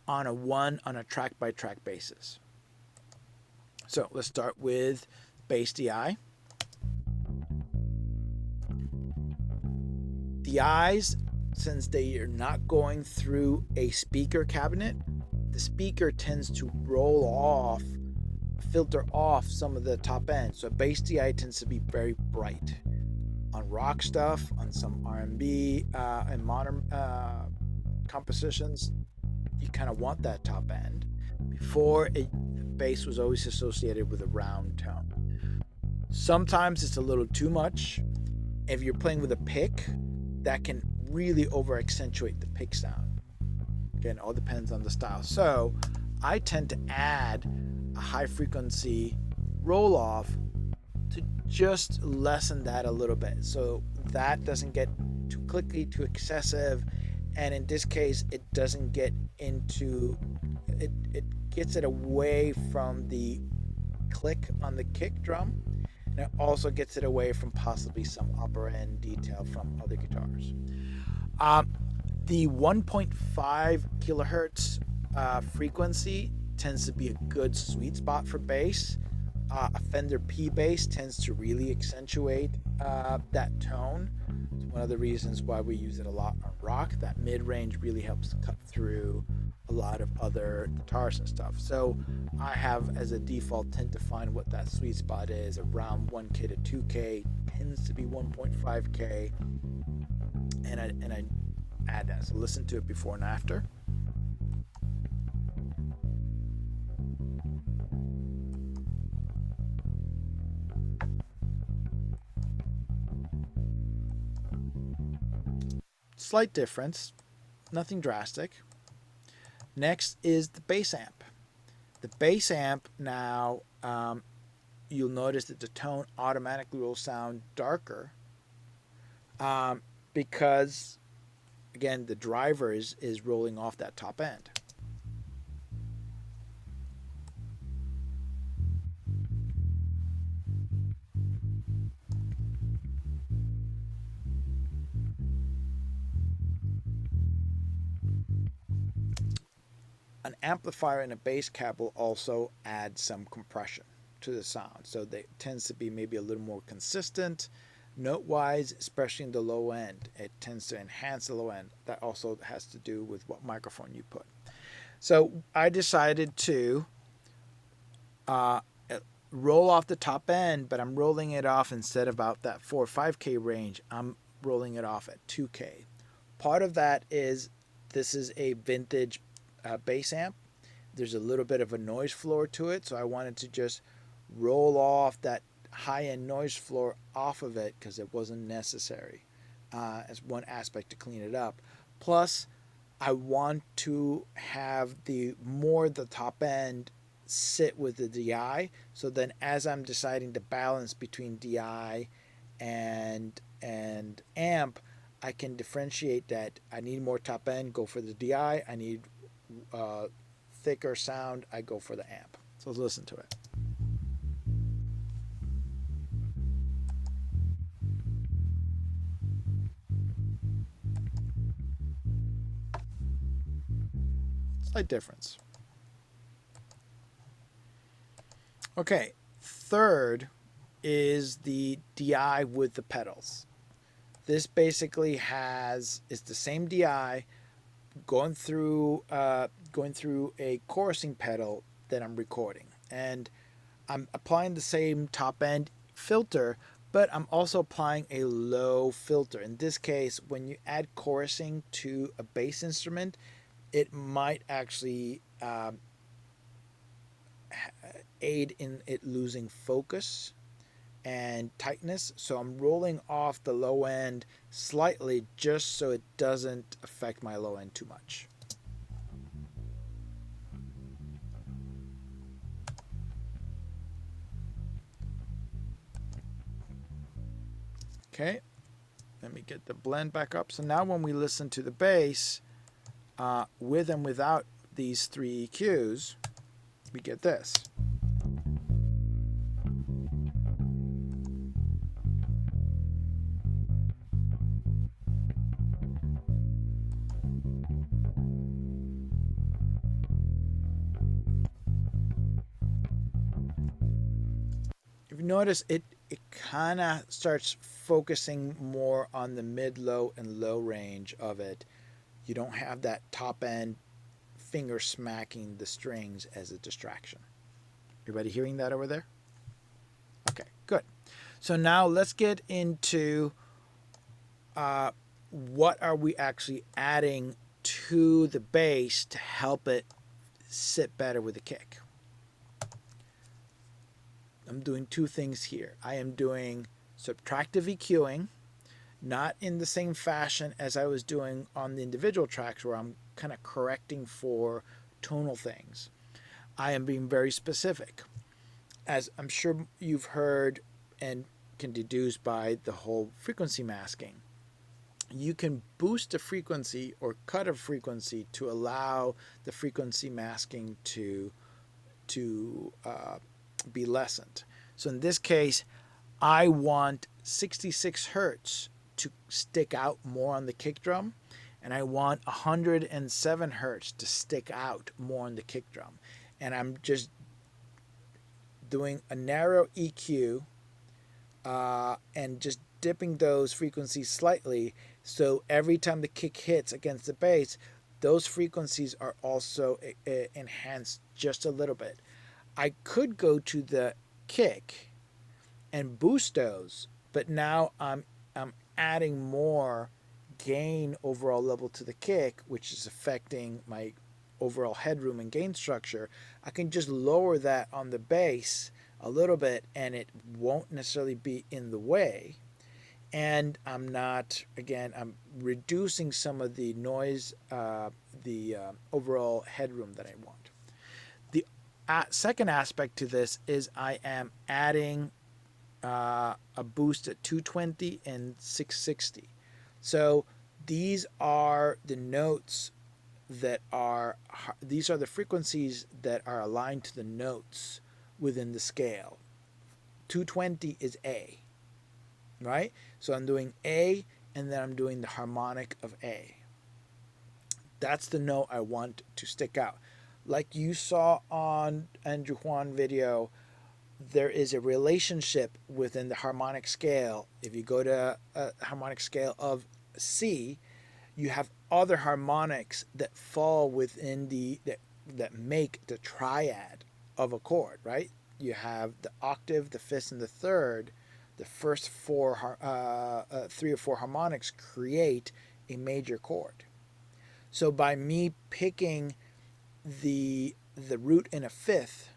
on a track by track basis. So let's start with bass DI. DIs, since they are not going through a speaker cabinet, the speaker tends to filter off some of the top end. So bass DI tends to be very bright. On rock stuff, on some R&B and modern compositions, you kind of want that top end. Before, bass was always associated with a round tone. Sometimes it's a little too much. If you're playing with a pick, that can really over accentuate the pick sound. Again, all depends on the style. So I tend to add a high frequency roll off to just lessen that a little bit, so that doesn't get too clicky, too excessive, and in this case it doesn't get into it gets it away from the click on the kick drum, and it also gets it away from possibly some upper end detail from other guitars. The 1.5 kilohertz frequency tends to be a good sweet spot for bass. A Fender P bass tends to really accentuate that tone. It's one of the reasons why we use it a lot on rock. That mid-range really helps cut through a lot of other guitars and stuff. So I have, as a default, tend to find what that sweet spot is around 1K to 2K, tends to be 1.5K, and I add that. So listen to it before and after. Slight difference, nothing drastic. Next is the bass amp. The bass amp now, you'll notice that the tone automatically will sound darker because, again, the driver is rolling off that top end. An amplifier and a bass cab will also add some compression to the sound, so it tends to be maybe a little more consistent note-wise, especially in the low end. It tends to enhance the low end. That also has to do with what microphone you put. So I decided to roll off the top end, but I'm rolling it off instead of about that 4 or 5K range. I'm rolling it off at 2K. Part of that is this is a vintage bass amp. There's a little bit of a noise floor to it, so I wanted to just roll off that high-end noise floor off of it because it wasn't necessary as one aspect to clean it up. Plus, I want to have the top end sit with the DI, so then as I'm deciding to balance between DI and amp, I can differentiate that. I need more top end, go for the DI. I need thicker sound, I go for the amp. So let's listen to it. Slight difference. Okay, third is the DI with the pedals. This basically is the same DI going through a chorusing pedal that I'm recording, and I'm applying the same top end filter, but I'm also applying a low filter. In this case, when you add chorusing to a bass instrument, it might actually aid in it losing focus and tightness. So I'm rolling off the low end slightly just so it doesn't affect my low end too much. Okay, let me get the blend back up. So now when we listen to the bass, with and without these 3 EQs, we get this. if you notice, it kind of starts focusing more on the mid, low, and low range of it. You don't have that top end finger smacking the strings as a distraction. Everybody hearing that over there? Okay, good. So now let's get into what are we actually adding to the bass to help it sit better with the kick. I'm doing two things here. I am doing subtractive EQing, not in the same fashion as I was doing on the individual tracks where I'm kind of correcting for tonal things. I am being very specific. As I'm sure you've heard and can deduce by the whole frequency masking, you can boost a frequency or cut a frequency to allow the frequency masking to be lessened. So in this case, I want 66 hertz to stick out more on the kick drum, and I want 107 hertz to stick out more on the kick drum. And I'm just doing a narrow EQ and just dipping those frequencies slightly, so every time the kick hits against the bass, those frequencies are also enhanced just a little bit. I could go to the kick and boost those, but now I'm adding more gain overall level to the kick, which is affecting my overall headroom and gain structure. I can just lower that on the bass a little bit and it won't necessarily be in the way. And I'm not, again, I'm reducing some of the noise, the overall headroom that I want. The second aspect to this is I am adding a boost at 220 and 660. So these are the notes that are, these are the frequencies that are aligned to the notes within the scale. 220 is A, right? So I'm doing A, and then I'm doing the harmonic of A. That's the note I want to stick out. Like you saw on Andrew Juan video, there is a relationship within the harmonic scale. If you go to a harmonic scale of C, you have other harmonics that fall within that make the triad of a chord, right? You have the octave, the fifth, and the third. The first three or four harmonics create a major chord. So by me picking the root in a fifth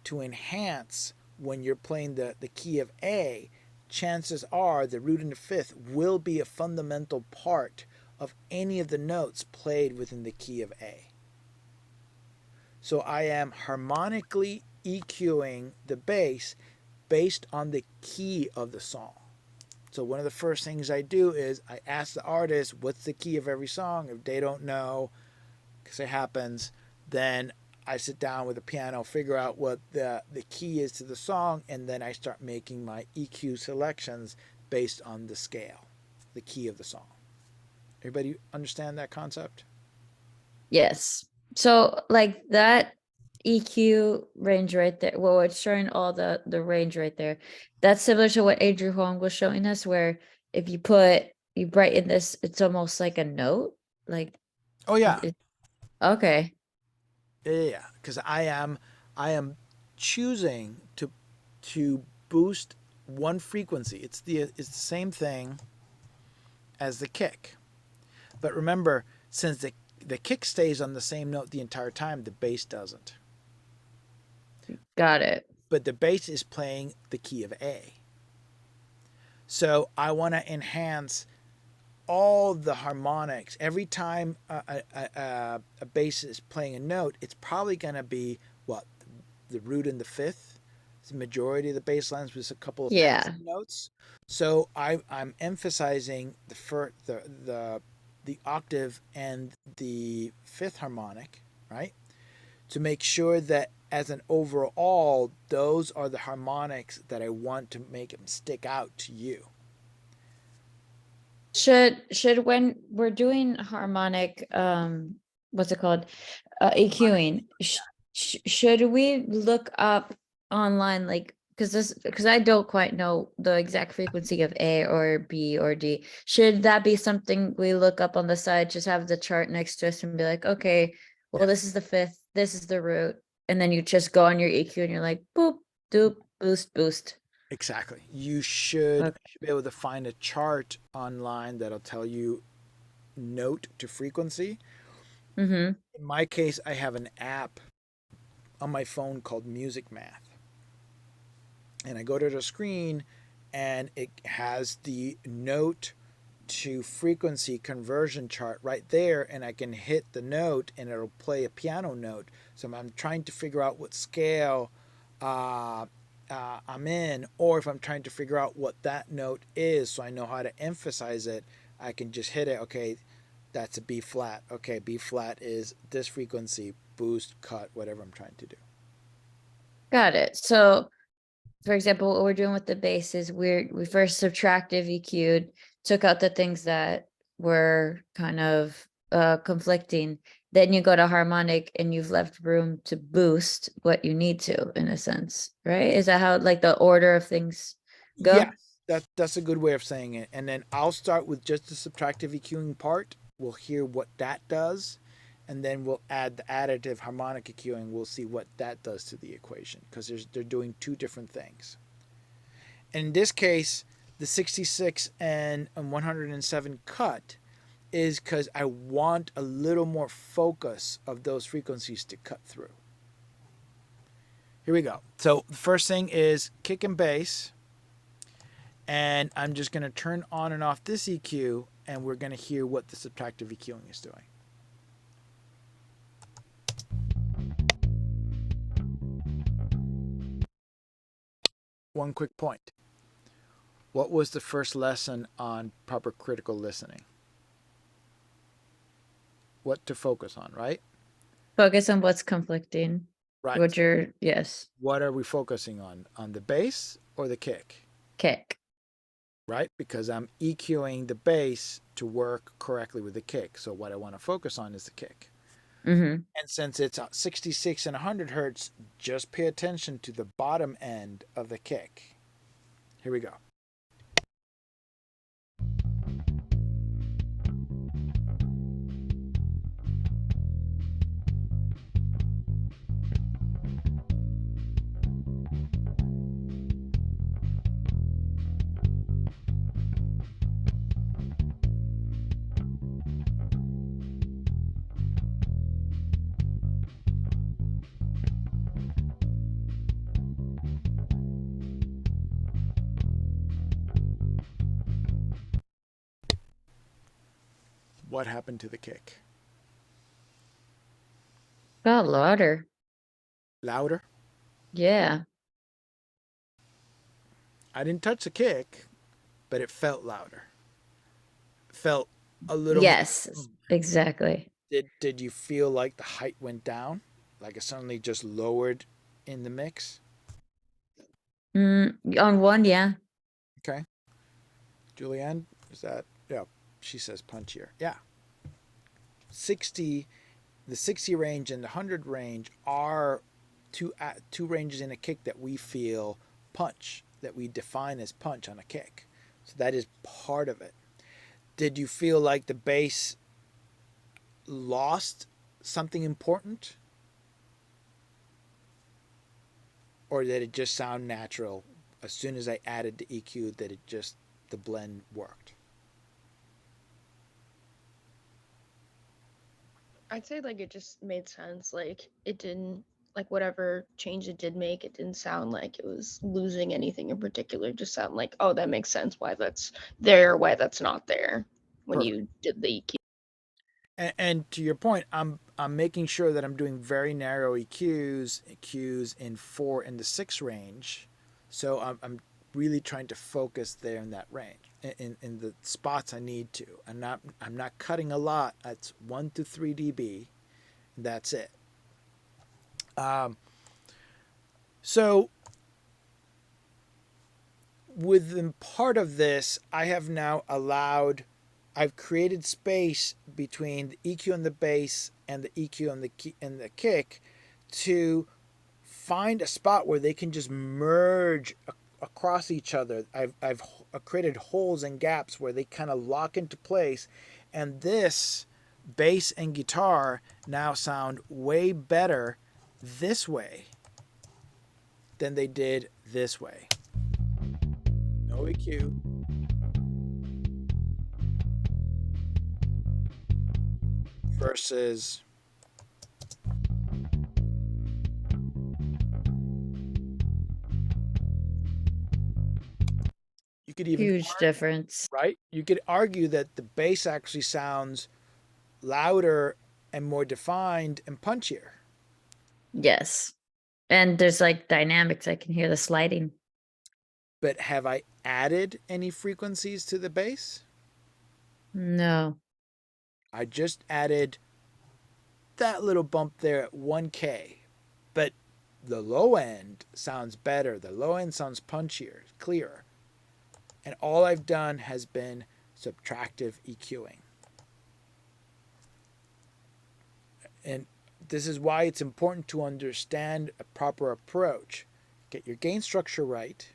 to enhance when you're playing the key of A, chances are the root in the fifth will be a fundamental part of any of the notes played within the key of A. So I am harmonically EQing the bass based on the key of the song. So one of the first things I do is I ask the artist, what's the key of every song? If they don't know, because it happens, then I sit down with the piano, figure out what the key is to the song, and then I start making my EQ selections based on the scale, the key of the song. Everybody understand that concept? Yes. So like that EQ range right there, well, it's showing all the range right there. That's similar to what Adrian Huang was showing us, where if you brighten this, it's almost like a note. Like, Oh yeah. Okay. Yeah, because I am choosing to boost one frequency. It's the same thing as the kick. But remember, since the kick stays on the same note the entire time, the bass doesn't. Got it. But the bass is playing the key of A. So I want to enhance all the harmonics. Every time a bass is playing a note, it's probably going to be what, the root in the fifth. It's the majority of the bass lines with a couple of passing notes. So I'm emphasizing the octave and the fifth harmonic, right? To make sure that as an overall, those are the harmonics that I want to make them stick out to you. Should when we're doing harmonic, what's it called, EQing, should we look up online like because I don't quite know the exact frequency of A or B or D. Should that be something we look up on the side? Just have the chart next to us and be like, okay, well, Yeah. this is the fifth, this is the root, and then you just go on your EQ and you're like, boop, doop, boost, boost. Exactly. You should Okay. be able to find a chart online that'll tell you note to frequency. Mm-hmm. In my case, I have an app on my phone called Music Math. And I go to the screen and it has the note to frequency conversion chart right there, and I can hit the note and it'll play a piano note. So I'm trying to figure out what scale I'm in, or if I'm trying to figure out what that note is so I know how to emphasize it, I can just hit it. Okay, that's a B flat. Okay, B flat is this frequency, boost, cut, whatever I'm trying to do. Got it. So, for example, what we're doing with the bass is we first subtractive EQ'd, took out the things that were kind of conflicting. Then you go to harmonic and you've left room to boost what you need to, in a sense, right? Is that how like the order of things go? Yes, that's a good way of saying it. And then I'll start with just the subtractive EQing part. We'll hear what that does, and then we'll add the additive harmonic EQing. We'll see what that does to the equation because they're doing two different things. And in this case, the 66 and 107 cut is because I want a little more focus of those frequencies to cut through. Here we go. So the first thing is kick and bass. And I'm just going to turn on and off this EQ, and we're going to hear what the subtractive EQing is doing. One quick point. What was the first lesson on proper critical listening? What to focus on, right? Focus on what's conflicting. Right. What you're, yes, What are we focusing on? On the bass or the kick? kick. Right? Because I'm EQing the bass to work correctly with the kick. So what I want to focus on is the kick. Mm-hmm. And since it's 66 and 100 hertz, just pay attention to the bottom end of the kick. Here we go. What happened to the kick? Got louder. Louder? Yeah. I didn't touch the kick, but it felt louder. Felt a little Yes, more. exactly. Did you feel like the height went down? Like it suddenly just lowered in the mix? On one, yeah. Okay. Julianne, is that? Yeah, she says punchier. Yeah. 60, the 60 range and the 100 range are two ranges in a kick that we feel punch, that we define as punch on a kick. So that is part of it. Did you feel like the bass lost something important? Or did it just sound natural as soon as I added the EQ that the blend worked? I'd say like it just made sense. Like it didn't, like whatever change it did make, it didn't sound like it was losing anything in particular. It just sound like, oh, that makes sense why that's there, why that's not there when Perfect. you did the EQ. And to your point, I'm making sure that I'm doing very narrow EQs in 4 and the 6 range. So I'm really trying to focus there in that range, in the spots I need to. I'm not cutting a lot. That's 1 to 3 dB. And that's it. So within part of this, I have now I've created space between the EQ and the bass and the EQ and the kick to find a spot where they can just merge across each other. I've created holes and gaps where they kind of lock into place, and this bass and guitar now sound way better this way than they did this way. No EQ. Versus you could even Huge difference. right? You could argue that the bass actually sounds louder and more defined and punchier. Yes. And there's like dynamics. I can hear the sliding. But have I added any frequencies to the bass? No. I just added that little bump there at 1K. But the low end sounds better. The low end sounds punchier, clearer. And all I've done has been subtractive EQing. And this is why it's important to understand a proper approach. Get your gain structure right,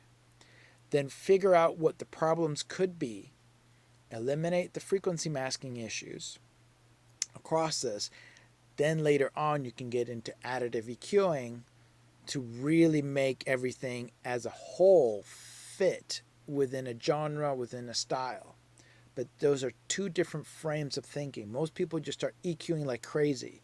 then figure out what the problems could be, eliminate the frequency masking issues across this. Then later on you can get into additive EQing to really make everything as a whole fit within a genre, within a style. But those are two different frames of thinking. Most people just start EQing like crazy.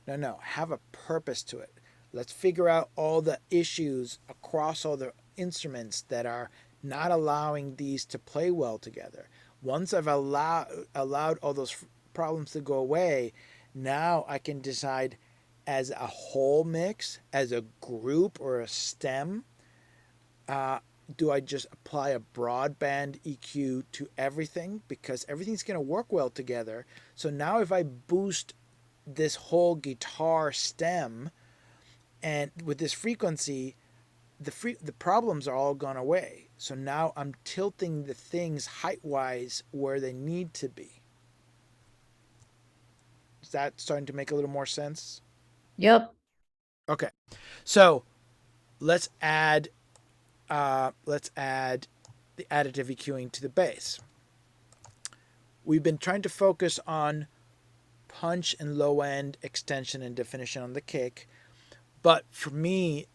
No, have a purpose to it. Let's figure out all the issues across all the instruments that are not allowing these to play well together. Once I've allowed all those problems to go away, now I can decide as a whole mix, as a group or a stem, do I just apply a broadband EQ to everything? Because everything's going to work well together. So now if I boost this whole guitar stem and with this frequency, the problems are all gone away. So now I'm tilting the things height-wise where they need to be. Is that starting to make a little more sense? Yep. Okay. So let's add the additive EQing to the bass. We've been trying to focus on punch and low end extension and definition on the kick, but for me,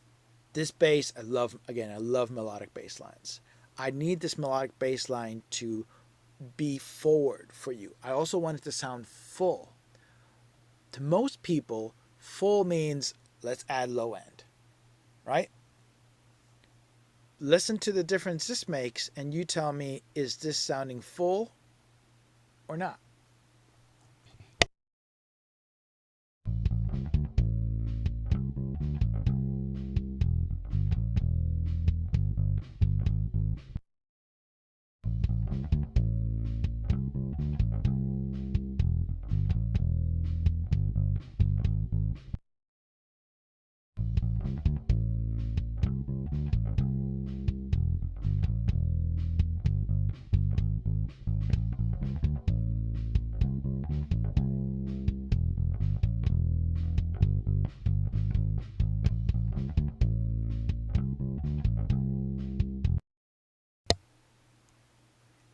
this bass, I love melodic bass lines. I need this melodic bass line to be forward for you. I also want it to sound full. To most people, full means let's add low end, right? Listen to the difference this makes and you tell me, is this sounding full or not?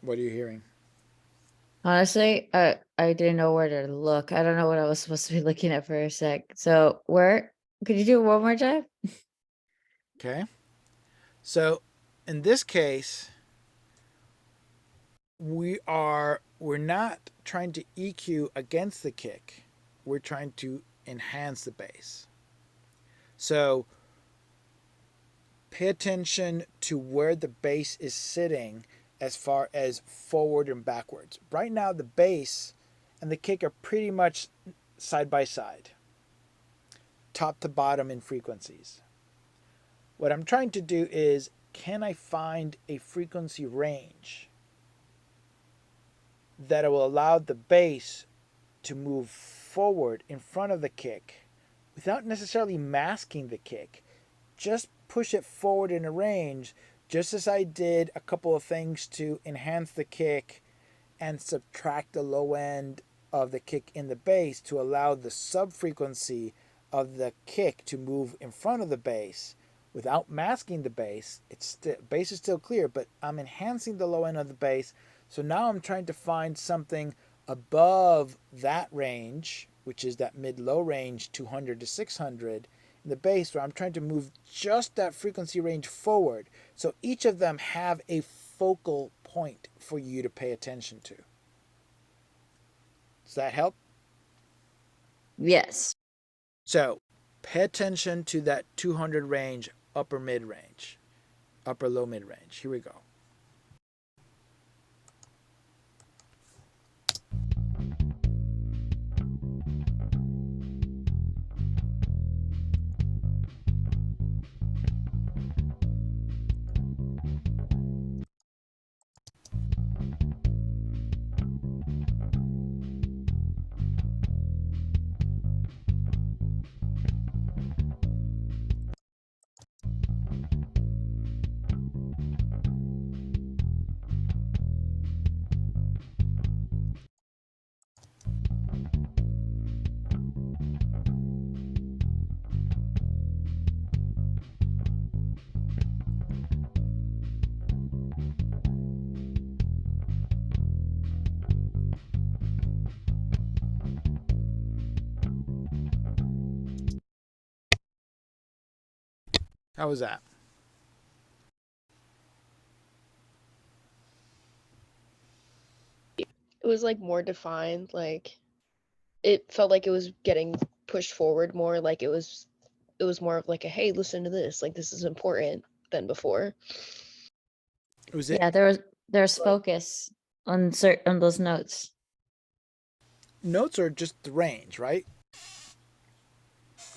What are you hearing? Honestly, I didn't know where to look. I don't know what I was supposed to be looking at for a sec. So where could you do it one more time? Okay. So in this case, we're not trying to EQ against the kick. We're trying to enhance the bass. So pay attention to where the bass is sitting as far as forward and backwards. Right now, the bass and the kick are pretty much side by side, top to bottom in frequencies. What I'm trying to do is, can I find a frequency range that will allow the bass to move forward in front of the kick without necessarily masking the kick? Just push it forward in a range, just as I did a couple of things to enhance the kick and subtract the low end of the kick in the bass to allow the sub frequency of the kick to move in front of the bass without masking the bass. Bass is still clear, but I'm enhancing the low end of the bass. So now I'm trying to find something above that range, which is that mid-low range, 200 to 600 in the bass, where I'm trying to move just that frequency range forward. So each of them have a focal point for you to pay attention to. Does that help? Yes. So pay attention to that 200 range, upper mid range, upper low mid range. Here we go. How was that? It was like more defined, like it felt like it was getting pushed forward more, like it was more of like a hey, listen to this, like this is important than before. Was it Yeah, there's focus on certain on those notes. notes or just the range, right?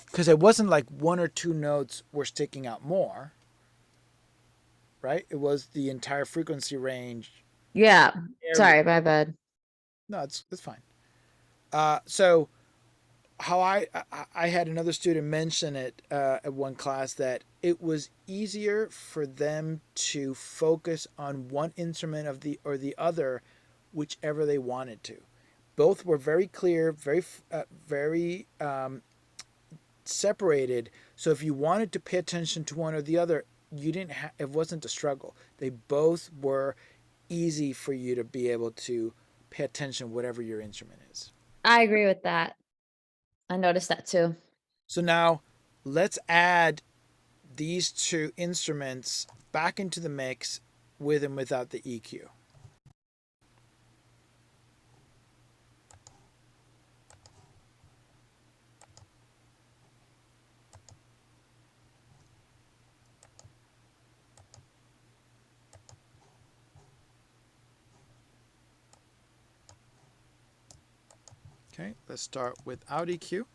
Because it wasn't like one or two notes were sticking out more, right? It was the entire frequency range. Yeah. area. Sorry, my bad. No, it's fine. So how I had another student mention it at one class that it was easier for them to focus on one instrument of the or the other, whichever they wanted to. Both were very clear, very separated. So if you wanted to pay attention to one or the other, you didn't. It wasn't a struggle. They both were easy for you to be able to pay attention, whatever your instrument is. I agree with that. I noticed that too. So now let's add these two instruments back into the mix with and without the EQ. Okay, let's start without EQ.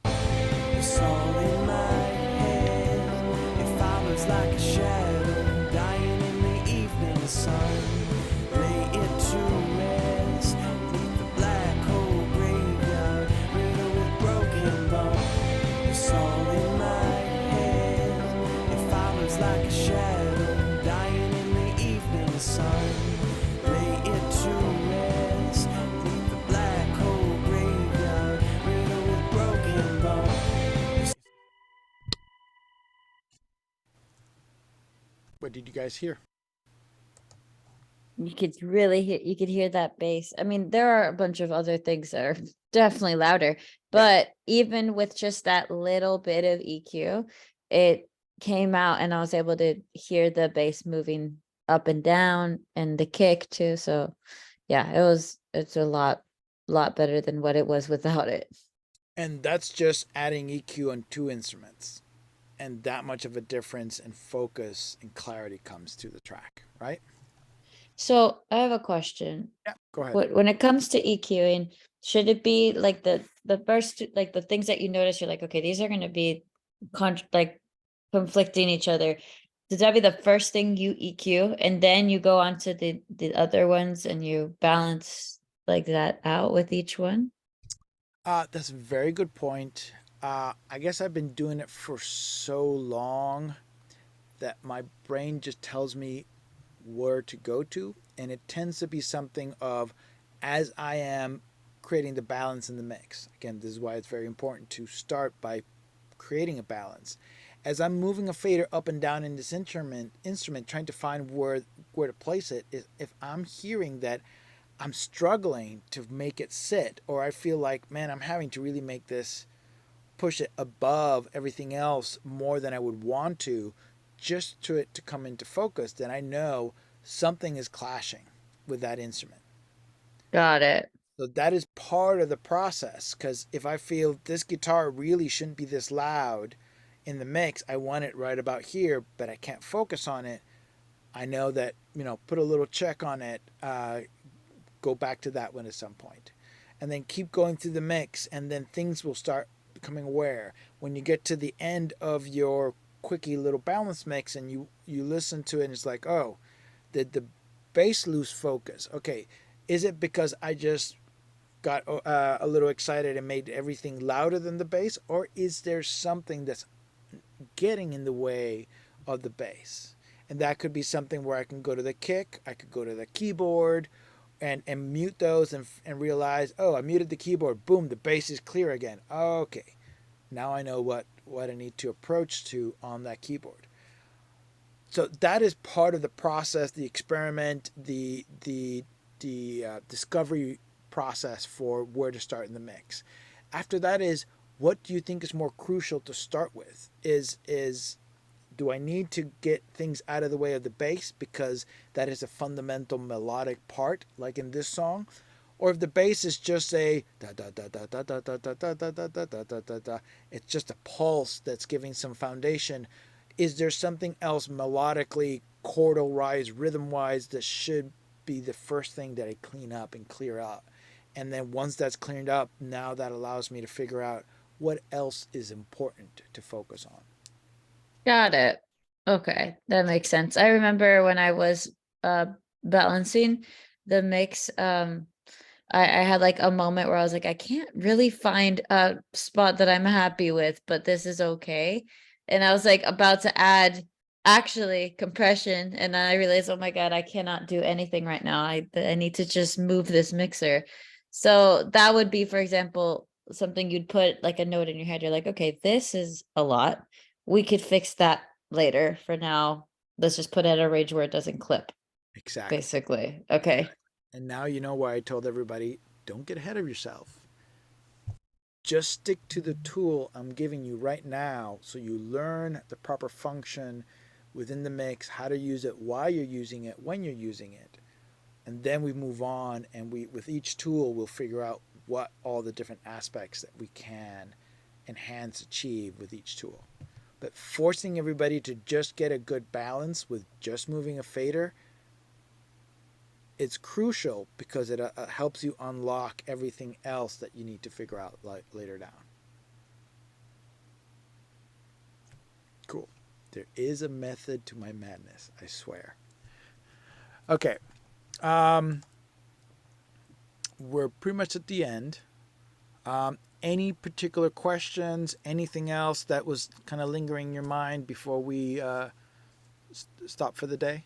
It's all in my head. It follows like a shadow, dying in the evening sun. Lay it to rest beneath the black hole graveyard, riddled with broken bones. It's all in my head. It follows like a shadow, dying in the evening sun. Lay it to rest beneath the black hole graveyard, riddled with broken bones. What did you guys hear? You could really hear that bass. I mean, there are a bunch of other things that are definitely louder, but even with just that little bit of EQ, it came out and I was able to hear the bass moving up and down and the kick too. So yeah, it's a lot better than what it was without it. And that's just adding EQ on two instruments. And that much of a difference in focus and clarity comes to the track, right? So I have a question. Yeah, go ahead. When it comes to EQing, should it be like the first like the things that you notice, you're like, okay, these are going to be like conflicting each other. Does that be the first thing you EQ and then you go on to the other ones and you balance like that out with each one? That's a very good point. I guess I've been doing it for so long that my brain just tells me where to go to, and it tends to be something of as I am creating the balance in the mix. Again, this is why it's very important to start by creating a balance. As I'm moving a fader up and down in this instrument trying to find where to place it, is if I'm hearing that I'm struggling to make it sit, or I feel like, man, I'm having to really make this, push it above everything else more than I would want to, just to it to come into focus, then I know something is clashing with that instrument. Got it. So that is part of the process, because if I feel this guitar really shouldn't be this loud in the mix, I want it right about here, but I can't focus on it. I know that, put a little check on it, go back to that one at some point, and then keep going through the mix, and then things will start becoming aware. When you get to the end of your quickie little balance mix and you listen to it and it's like, oh, did the bass lose focus? Okay, is it because I just got a little excited and made everything louder than the bass, or is there something that's getting in the way of the bass? And that could be something where I can go to the kick, I could go to the keyboard, and mute those, and realize, oh, I muted the keyboard, boom, the bass is clear again. Okay, now I know what I need to approach to on that keyboard. So that is part of the process, the experiment, the discovery process for where to start in the mix. After that is, what do you think is more crucial to start with? Is do I need to get things out of the way of the bass because that is a fundamental melodic part, like in this song? Or if the bass is just a da da da da da da da da da da da da da da da da, it's just a pulse that's giving some foundation. Is there something else melodically, chordal wise, rhythm wise, that should be the first thing that I clean up and clear up? And then once that's cleaned up, now that allows me to figure out what else is important to focus on. Got it. Okay, that makes sense. I remember when I was balancing the mix, I had like a moment where I was like, I can't really find a spot that I'm happy with, but this is okay. And I was like about to add actually compression, and then I realized, oh my God, I cannot do anything right now. I need to just move this mixer. So that would be, for example, something you'd put like a note in your head. You're like, okay, this is a lot. We could fix that later. For now, let's just put it at a range where it doesn't clip, Exactly. basically. Okay. And now you know why I told everybody, don't get ahead of yourself. Just stick to the tool I'm giving you right now so you learn the proper function within the mix, how to use it, why you're using it, when you're using it. And then we move on, and with each tool we'll figure out what all the different aspects that we can enhance, achieve with each tool. But forcing everybody to just get a good balance with just moving a fader, it's crucial because it helps you unlock everything else that you need to figure out later down. Cool. There is a method to my madness, I swear. Okay. We're pretty much at the end. Any particular questions? Anything else that was kind of lingering in your mind before we stop for the day?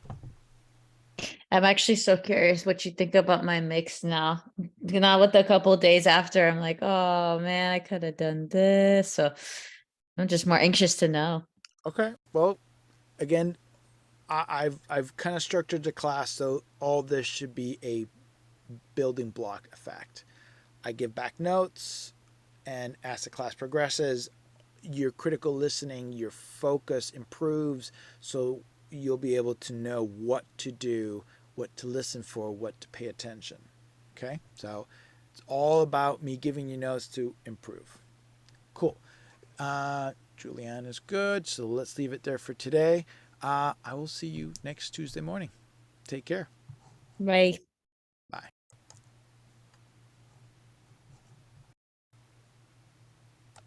I'm actually so curious what you think about my mix now. Now with a couple days after, I'm like, oh man, I could have done this. So I'm just more anxious to know. Okay. Well, again, I've kind of structured the class so all this should be a building block effect. I give back notes, and as the class progresses, your critical listening, your focus improves, so you'll be able to know what to do, what to listen for, what to pay attention. Okay? So it's all about me giving you notes to improve. Cool. Julianne is good, so let's leave it there for today. I will see you next Tuesday morning. Take care. Right.